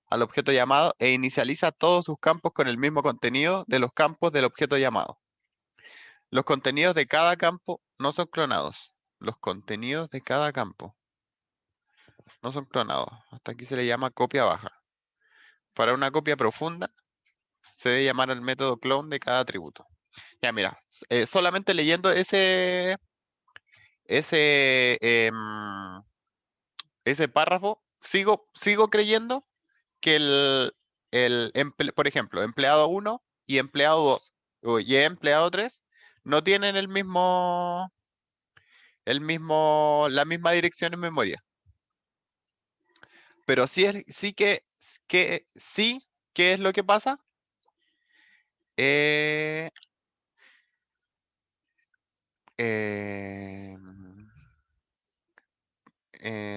al objeto llamado e inicializa todos sus campos con el mismo contenido de los campos del objeto llamado. Los contenidos de cada campo no son clonados. Los contenidos de cada campo no son clonados. Hasta aquí se le llama copia baja. Para una copia profunda se debe llamar al método clone de cada atributo. Ya mira, solamente leyendo ese, ese párrafo, sigo creyendo que por ejemplo, empleado 1 y empleado 2 y empleado 3 no tienen la misma dirección en memoria. Pero sí sí, ¿qué es lo que pasa?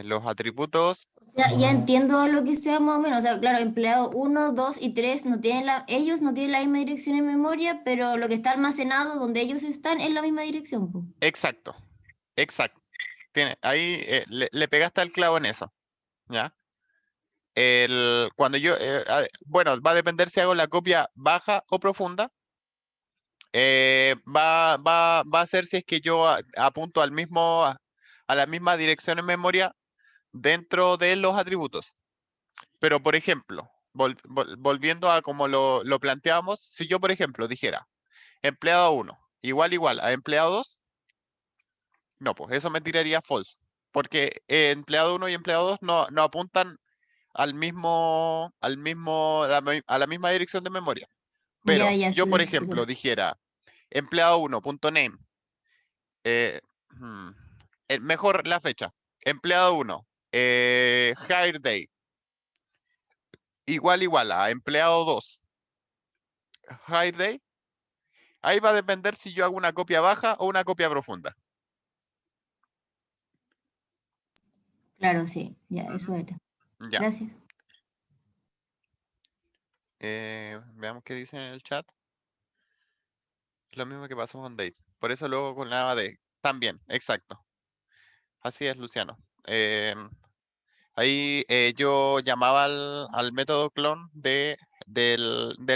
Los atributos. Ya entiendo a lo que sea más o menos. O sea, claro, empleado 1, 2 y 3 no tienen ellos no tienen la misma dirección en memoria, pero lo que está almacenado donde ellos están es la misma dirección, po. Exacto, exacto. Ahí le pegaste al clavo en eso. ¿Ya? Cuando bueno, va a depender si hago la copia baja o profunda. Va a ser si es que yo apunto a la misma dirección en memoria dentro de los atributos. Pero, por ejemplo, volviendo a como lo planteábamos, si yo, por ejemplo, dijera empleado 1 igual a empleado 2, no, pues eso me tiraría false. Porque empleado 1 y empleado 2 no apuntan a la misma dirección de memoria. Pero Ya, si ya, yo, sí, por sí, ejemplo, dijera empleado 1.name, hmm, mejor la fecha, empleado 1, hire day, igual a empleado 2, high day, ahí va a depender si yo hago una copia baja o una copia profunda. Claro, sí, ya, eso era. Ya. Gracias. Veamos qué dicen en el chat. Lo mismo que pasó con date. Por eso luego con la de también, exacto. Así es, Luciano. Ahí yo llamaba al método clon del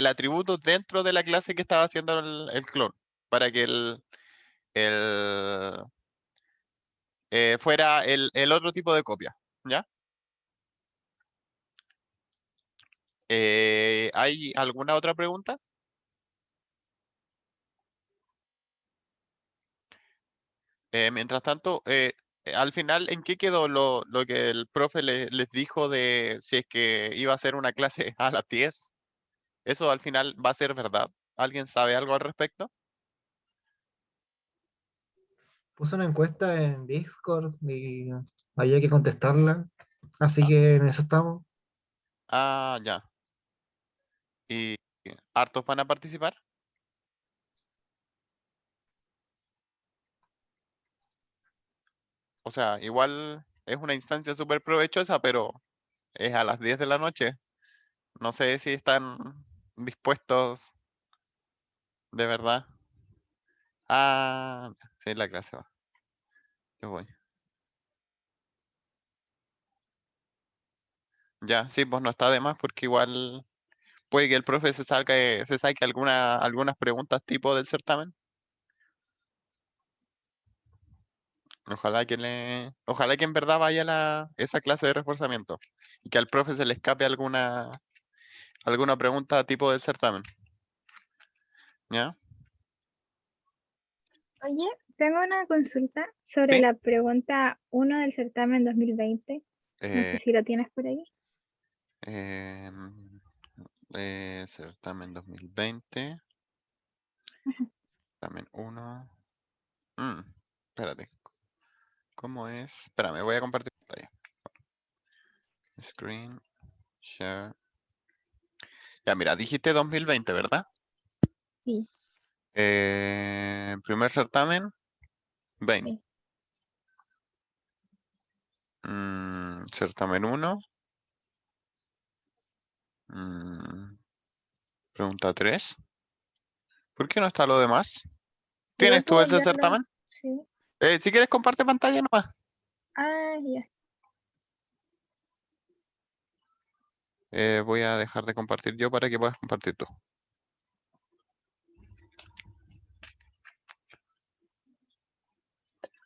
atributo dentro de la clase que estaba haciendo el clon, para que fuera el otro tipo de copia, ¿ya? ¿Hay alguna otra pregunta? Mientras tanto, al final, ¿en qué quedó lo que el profe les dijo de si es que iba a hacer una clase a las 10? ¿Eso al final va a ser verdad? ¿Alguien sabe algo al respecto? Puse una encuesta en Discord y había que contestarla. Así que en eso estamos. Ah, ya. ¿Y hartos van a participar? O sea, igual es una instancia súper provechosa, pero es a las 10 de la noche. No sé si están dispuestos de verdad. Ah, sí, la clase va. Yo voy. Ya, sí, pues no está de más porque igual puede que el profe se saque algunas preguntas tipo del certamen. Ojalá que en verdad vaya esa clase de reforzamiento y que al profe se le escape alguna pregunta tipo del certamen. ¿Ya? Oye, tengo una consulta sobre ¿Sí? la pregunta 1 del certamen 2020. No Eh, sé si lo tienes por ahí. em, certamen 2020. Certamen 1. Espérate. ¿Cómo es? Espérame, voy a compartir pantalla. Screen, share. Ya, mira, dijiste 2020, ¿verdad? Sí, Primer certamen, 20. sí. Certamen 1. Pregunta 3. ¿Por qué no está lo demás? Igual ¿Tienes tú puedo ese enviarlo. certamen? Sí. Si quieres, comparte pantalla nomás. Ah, ya. Voy a dejar de compartir yo para que puedas compartir tú.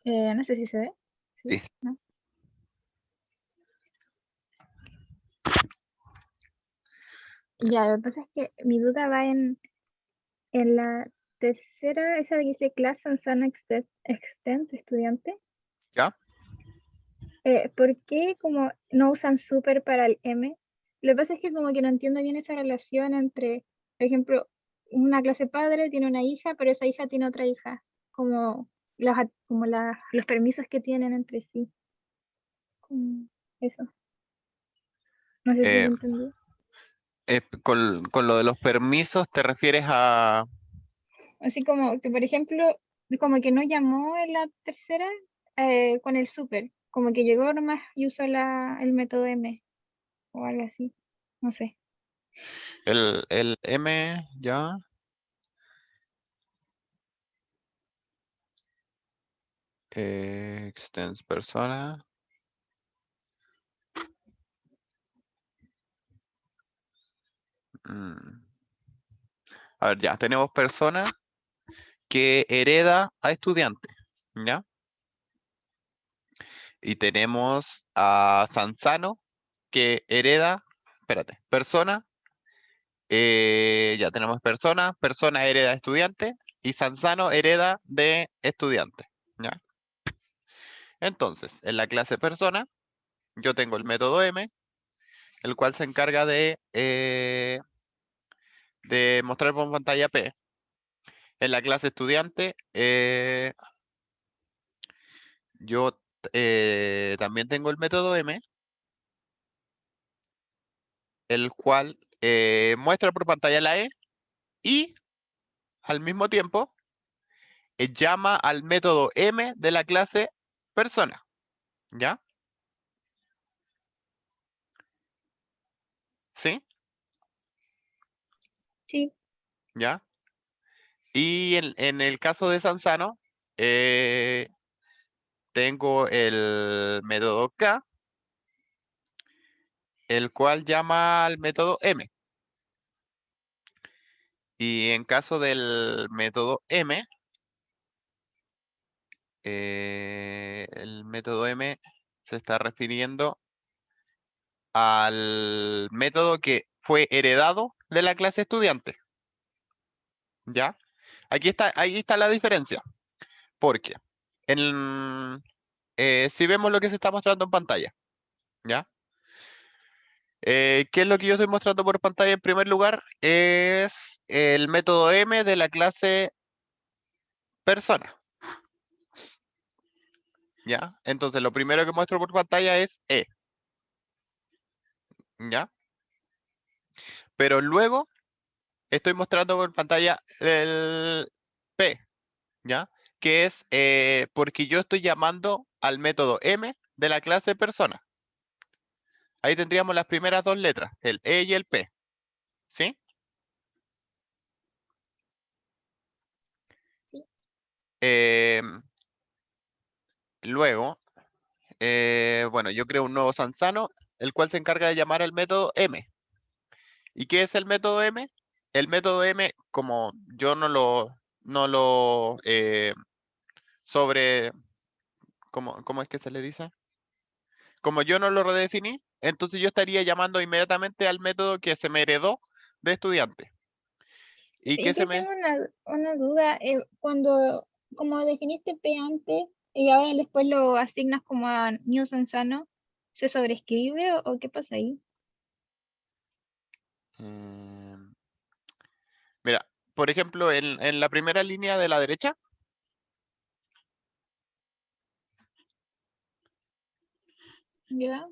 No sé si se ve. Sí. ¿No? Ya, lo que pasa es que mi duda va en la tercera, esa que dice Class and Sun Extends Estudiante. ¿Ya? ¿Por qué como no usan super para el M? Lo que pasa es que como que no entiendo bien esa relación entre, por ejemplo, una clase padre tiene una hija, pero esa hija tiene otra hija, como los permisos que tienen entre sí. Como eso. No sé si Eh, lo entendí. con lo de los permisos, ¿te refieres a...? Así como que, por ejemplo, como que no llamó en la tercera con el super, como que llegó nomás y usó el método M o algo así. No sé. El M, ¿ya? Extends persona. A ver, ya, tenemos persona que hereda a estudiante, ¿ya? Y tenemos a Sansano que hereda, espérate, persona, ya tenemos persona hereda de estudiante y Sansano hereda de estudiante, ¿ya? Entonces, en la clase persona, yo tengo el método M, el cual se encarga de mostrar por pantalla P. En la clase estudiante, yo también tengo el método M, el cual muestra por pantalla la E y al mismo tiempo llama al método M de la clase persona. ¿Ya? ¿Sí? Sí, ¿Ya? Y en el caso de Sansano, tengo el método K, el cual llama al método M. Y en caso del método M, el método M se está refiriendo al método que fue heredado de la clase estudiante. ¿Ya? Ahí está la diferencia. Porque si vemos lo que se está mostrando en pantalla, ¿ya? ¿Qué es lo que yo estoy mostrando por pantalla en primer lugar? Es el método M de la clase persona. ¿Ya? Entonces lo primero que muestro por pantalla es E. ¿Ya? Pero luego estoy mostrando por pantalla el P. ¿Ya? Que es porque yo estoy llamando al método M de la clase persona. Ahí tendríamos las primeras dos letras, el E y el P. ¿Sí? Sí. Luego, bueno, yo creo un nuevo Sansano, el cual se encarga de llamar al método M. ¿Y qué es el método M? El método M, como yo no lo sobre, ¿cómo es que se le dice? Como yo no lo redefiní, entonces yo estaría llamando inmediatamente al método que se me heredó de estudiante. Y que se Yo me... tengo una duda. Cuando, como definiste P antes y ahora después lo asignas como a New Sansano, ¿se sobrescribe o qué pasa ahí? Mira, por ejemplo, en la primera línea de la derecha, ¿Ya?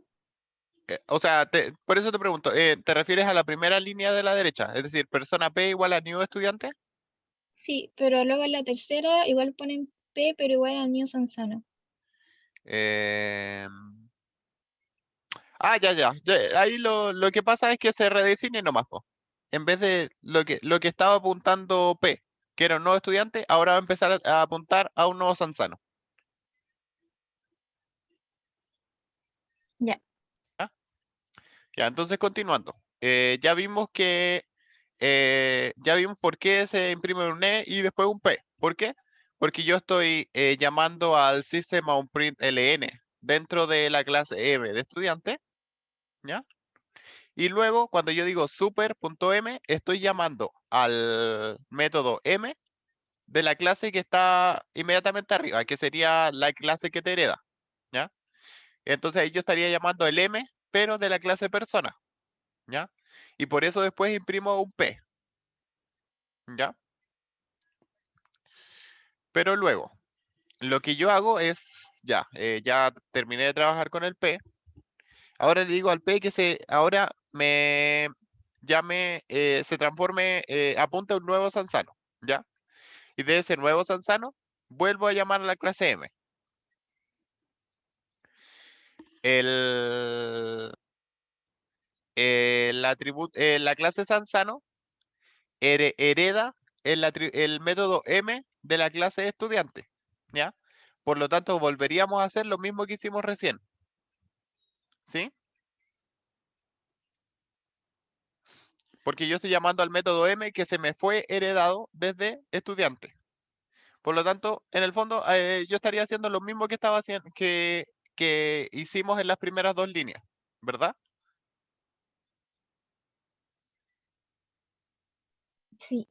o sea, por eso te pregunto, ¿te refieres a la primera línea de la derecha? Es decir, persona P igual a new estudiante. Sí, pero luego en la tercera igual ponen P, pero igual a New Sansano. Eh, ya, ahí lo que pasa es que se redefine nomás, po. En vez de lo que estaba apuntando P, que era un nuevo estudiante, ahora va a empezar a apuntar a un nuevo Sansano. Ya. Ya, entonces continuando. Ya vimos ya vimos por qué se imprime un E y después un P. ¿Por qué? Porque yo estoy llamando al sistema un print LN dentro de la clase M de estudiante, ¿ya? Y luego, cuando yo digo super.m, estoy llamando al método M de la clase que está inmediatamente arriba, que sería la clase que te hereda, ¿ya? Entonces ahí yo estaría llamando el M, pero de la clase persona, ¿ya? Y por eso después imprimo un P, ¿ya? Pero luego, lo que yo hago es, ya terminé de trabajar con el P, ahora le digo al P que ahora me llame, se transforme, apunte a un nuevo Sansano, ¿ya? Y de ese nuevo Sansano, vuelvo a llamar a la clase M. La clase Sansano hereda el método M de la clase estudiante, ¿ya? Por lo tanto, volveríamos a hacer lo mismo que hicimos recién, ¿sí? Porque yo estoy llamando al método M que se me fue heredado desde estudiante. Por lo tanto, en el fondo, yo estaría haciendo lo mismo que estaba haciendo, que hicimos en las primeras dos líneas, ¿verdad? Sí.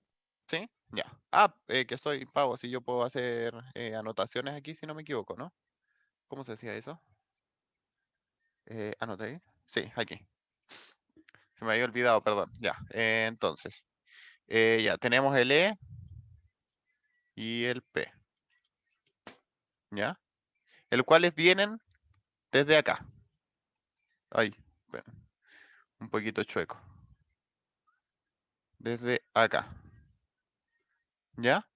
¿Sí? Ya. Que soy pavo, si yo puedo hacer anotaciones aquí, si no me equivoco, ¿no? ¿Cómo se hacía eso? Anoté ahí. Sí, aquí. Se me había olvidado, perdón. Ya. Entonces, ya tenemos el E y el P. ¿Ya? El cuales vienen desde acá. Ay, bueno, un poquito chueco. Desde acá. ¿Ya?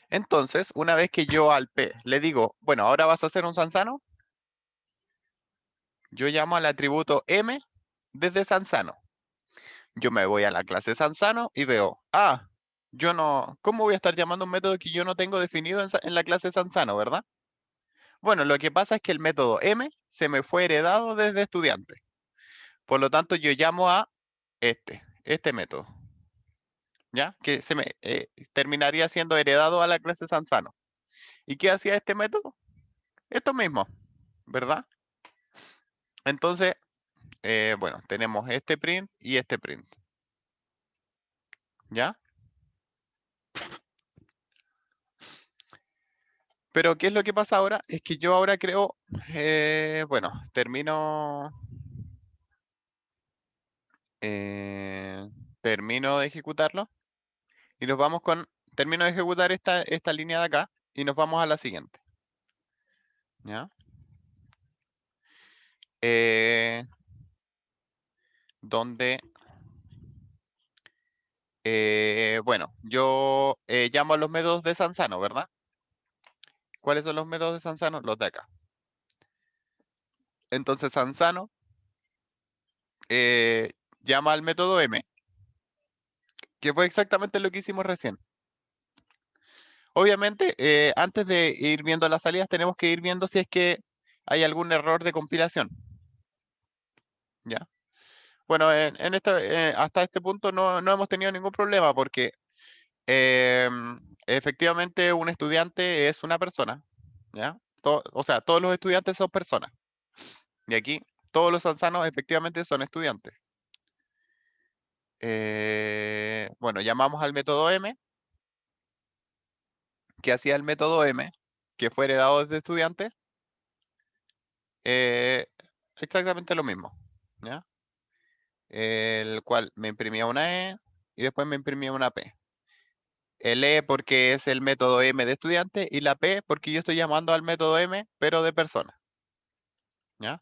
Entonces, una vez que yo al P le digo, bueno, ahora vas a hacer un Sansano, yo llamo al atributo M desde Sansano. Yo me voy a la clase Sansano y veo, yo no, ¿cómo voy a estar llamando un método que yo no tengo definido en la clase Sansano, verdad? Bueno, lo que pasa es que el método M se me fue heredado desde estudiante. Por lo tanto, yo llamo a este método. ¿Ya? Que se me terminaría siendo heredado a la clase Sansano. ¿Y qué hacía este método? Esto mismo, ¿verdad? Entonces, bueno, tenemos este print y este print. ¿Ya? Pero, ¿qué es lo que pasa ahora? Es que yo ahora creo, bueno, termino de ejecutarlo y nos vamos termino de ejecutar esta línea de acá y nos vamos a la siguiente. ¿Ya? Donde, bueno, yo llamo a los métodos de Sansano, ¿verdad? ¿Cuáles son los métodos de Sansano? Los de acá. Entonces Sansano llama al método M, que fue exactamente lo que hicimos recién. Obviamente, antes de ir viendo las salidas, tenemos que ir viendo si es que hay algún error de compilación. ¿Ya? Bueno, hasta este punto no hemos tenido ningún problema porque efectivamente un estudiante es una persona. ¿Ya? O sea, todos los estudiantes son personas. Y aquí todos los Sansanos efectivamente son estudiantes. Bueno, llamamos al método M. ¿Qué hacía el método M? Que fue heredado desde estudiante. Exactamente lo mismo. ¿Ya? El cual me imprimía una E y después me imprimía una P. El E porque es el método M de estudiante y la P porque yo estoy llamando al método M, pero de persona. ¿Ya?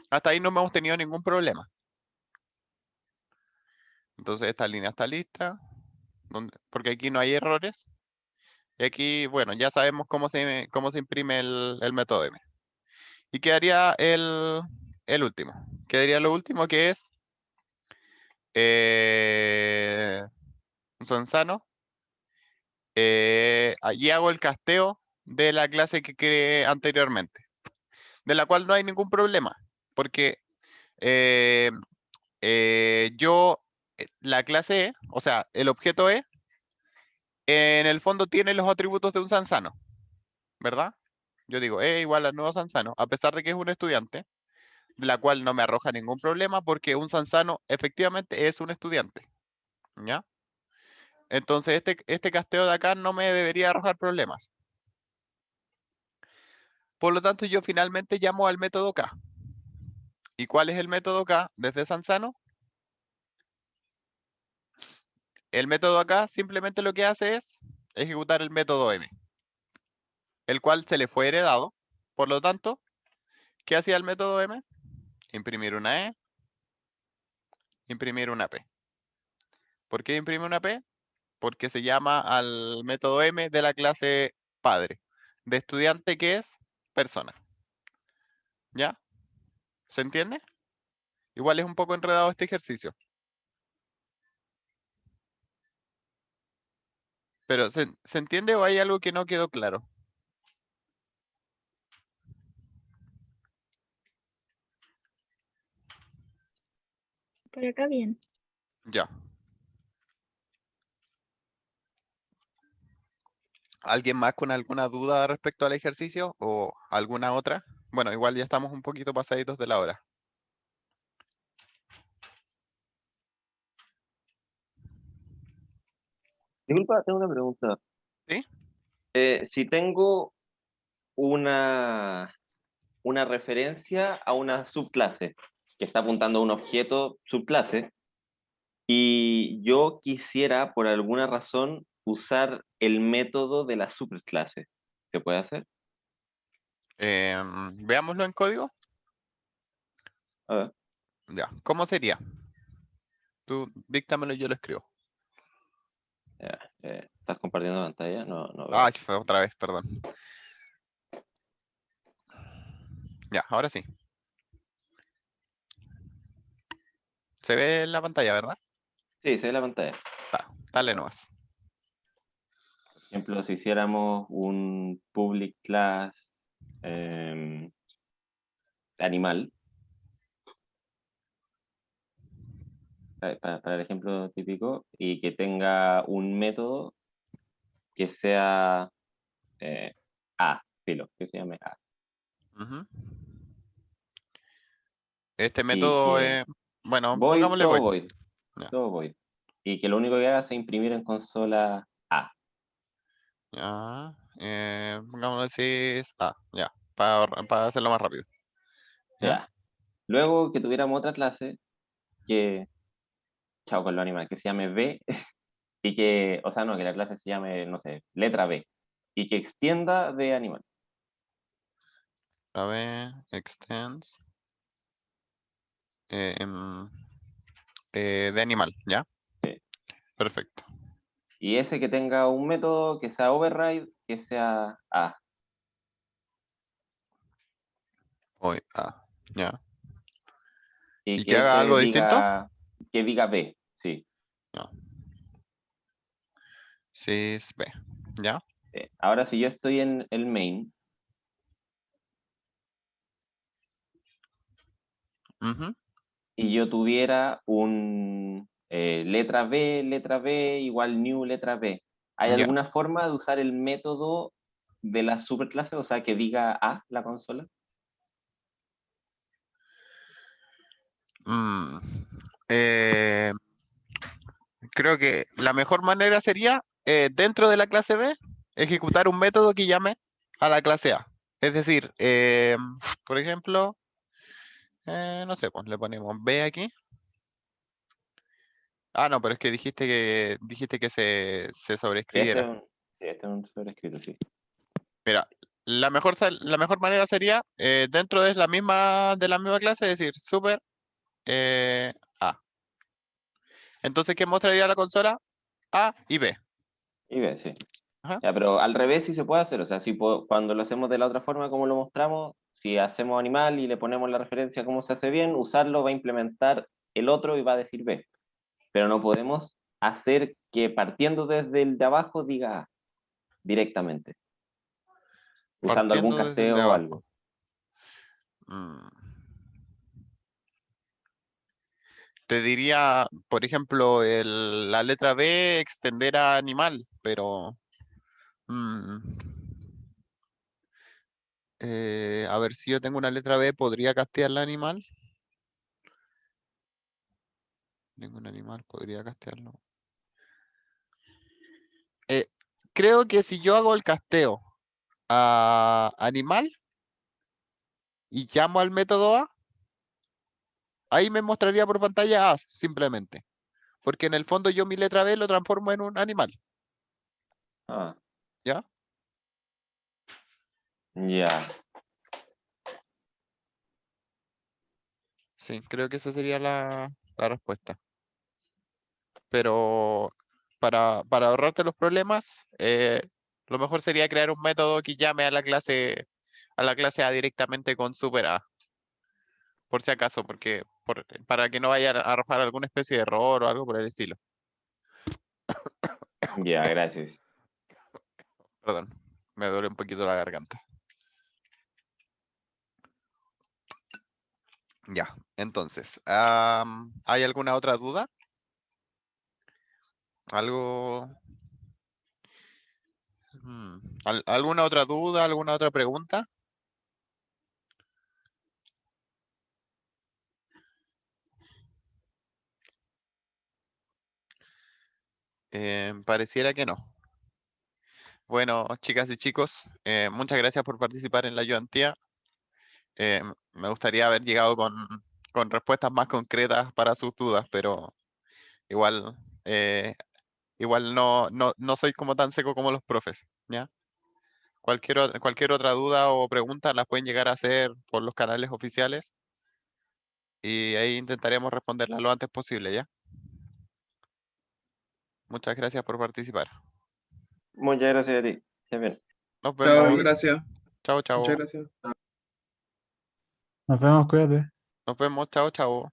Hasta ahí no hemos tenido ningún problema. Entonces esta línea está lista, porque aquí no hay errores. Y aquí, bueno, ya sabemos cómo se imprime el método M. Y quedaría el último. Quedaría lo último que es un Sansano. Allí hago el casteo de la clase que creé anteriormente, de la cual no hay ningún problema, porque la clase E, o sea, el objeto E, en el fondo tiene los atributos de un Sansano, ¿verdad? Yo digo E igual al nuevo Sansano, a pesar de que es un estudiante, de la cual no me arroja ningún problema porque un Sansano efectivamente es un estudiante, ¿ya? Entonces este casteo de acá no me debería arrojar problemas. Por lo tanto, yo finalmente llamo al método K. ¿Y cuál es el método K desde Sansano? El método acá simplemente lo que hace es ejecutar el método M, el cual se le fue heredado. Por lo tanto, ¿qué hacía el método M? Imprimir una E, imprimir una P. ¿Por qué imprime una P? Porque se llama al método M de la clase padre, de estudiante que es persona. ¿Ya? ¿Se entiende? Igual es un poco enredado este ejercicio. Pero ¿se entiende o hay algo que no quedó claro? Por acá bien. Ya. ¿Alguien más con alguna duda respecto al ejercicio o alguna otra? Bueno, igual ya estamos un poquito pasaditos de la hora. Disculpa, tengo una pregunta. ¿Sí? Si tengo una referencia a una subclase que está apuntando a un objeto subclase y yo quisiera, por alguna razón, usar el método de la subclase, ¿se puede hacer? Veámoslo en código. A ver. Ya, ¿cómo sería? Tú díctamelo y yo lo escribo. Ya, ¿estás compartiendo pantalla? No, no veo. Ay, fue otra vez, perdón. Ya, ahora sí. Se ve en la pantalla, ¿verdad? Sí, se ve la pantalla. Dale nomás. Por ejemplo, si hiciéramos un public class animal, para el ejemplo típico, y que tenga un método que sea A, filo, que se llame A. Ujú. Este Y método que es... Bueno, void, pongámosle todo void. void, Ya, todo void. Y que lo único que haga es imprimir en consola A. ya. Pongámosle así. Ya. Para hacerlo más rápido. ¿Ya? Ya. Luego que tuviéramos otra clase que, chao con lo animal, que se llame B y que, o sea, no, que la clase se llame, no sé, letra B y que extienda de animal. A ver, extends. De animal, ¿ya? Sí. Perfecto. Y ese que tenga un método que sea override, que sea A. Voy a... ¿Ya? Y ¿Y que que haga ese algo distinto? diga B, sí. No. Sys B. ¿Ya? Ahora si yo estoy en el main Ujú. y yo tuviera un letra B igual new letra B, ¿hay Ya. alguna forma de usar el método de la superclase, o sea, que diga A la consola? Mm, eh, Creo que la mejor manera sería, dentro de la clase B, ejecutar un método que llame a la clase A. Es decir, por ejemplo, no sé, pues le ponemos B aquí. Ah, no, pero es que dijiste que se sobreescribiera. Este es un sobrescrito, sí. Mira, la mejor manera sería, dentro de la misma clase, decir super A. Entonces, ¿qué mostraría la consola? A y B. Y B, sí. Ajá. Ya, pero al revés sí se puede hacer, o sea, si cuando lo hacemos de la otra forma como lo mostramos, si hacemos animal y le ponemos la referencia cómo se hace bien, usarlo va a implementar el otro y va a decir B. Pero no podemos hacer que partiendo desde el de abajo diga A directamente, usando algún Partiendo desde el de casteo o abajo. algo. Mm. Te diría, por ejemplo, la letra B extender a animal, pero mm, a ver si yo tengo una letra B, ¿podría castearla a animal? Tengo un animal, podría castearlo. Creo que si yo hago el casteo a animal y llamo al método A, ahí me mostraría por pantalla A simplemente. Porque en el fondo yo mi letra B lo transformo en un animal. Ah, ¿Ya? ya. Sí, creo que esa sería la respuesta. Pero para ahorrarte los problemas, lo mejor sería crear un método que llame a la clase A directamente con super A. Por si acaso, porque para que no vaya a arrojar alguna especie de error o algo por el estilo. Ya, gracias. Perdón, me duele un poquito la garganta. Ya, entonces, ¿hay alguna otra duda? ¿Algo? ¿Alguna otra duda? ¿Alguna otra pregunta? Pareciera que no. Bueno, chicas y chicos, muchas gracias por participar en la ayudantía. Me gustaría haber llegado con respuestas más concretas para sus dudas, pero igual, igual no soy como tan seco como los profes, ¿ya? Cualquier otra duda o pregunta las pueden llegar a hacer por los canales oficiales. Y ahí intentaremos responderla lo antes posible, ¿ya? Muchas gracias por participar. Muchas gracias a ti. Ya bien. Nos Chao, vemos. gracias. Chao, chao. Muchas gracias. Nos vemos, cuídate. Nos vemos. Chao, chao.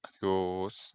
Adiós.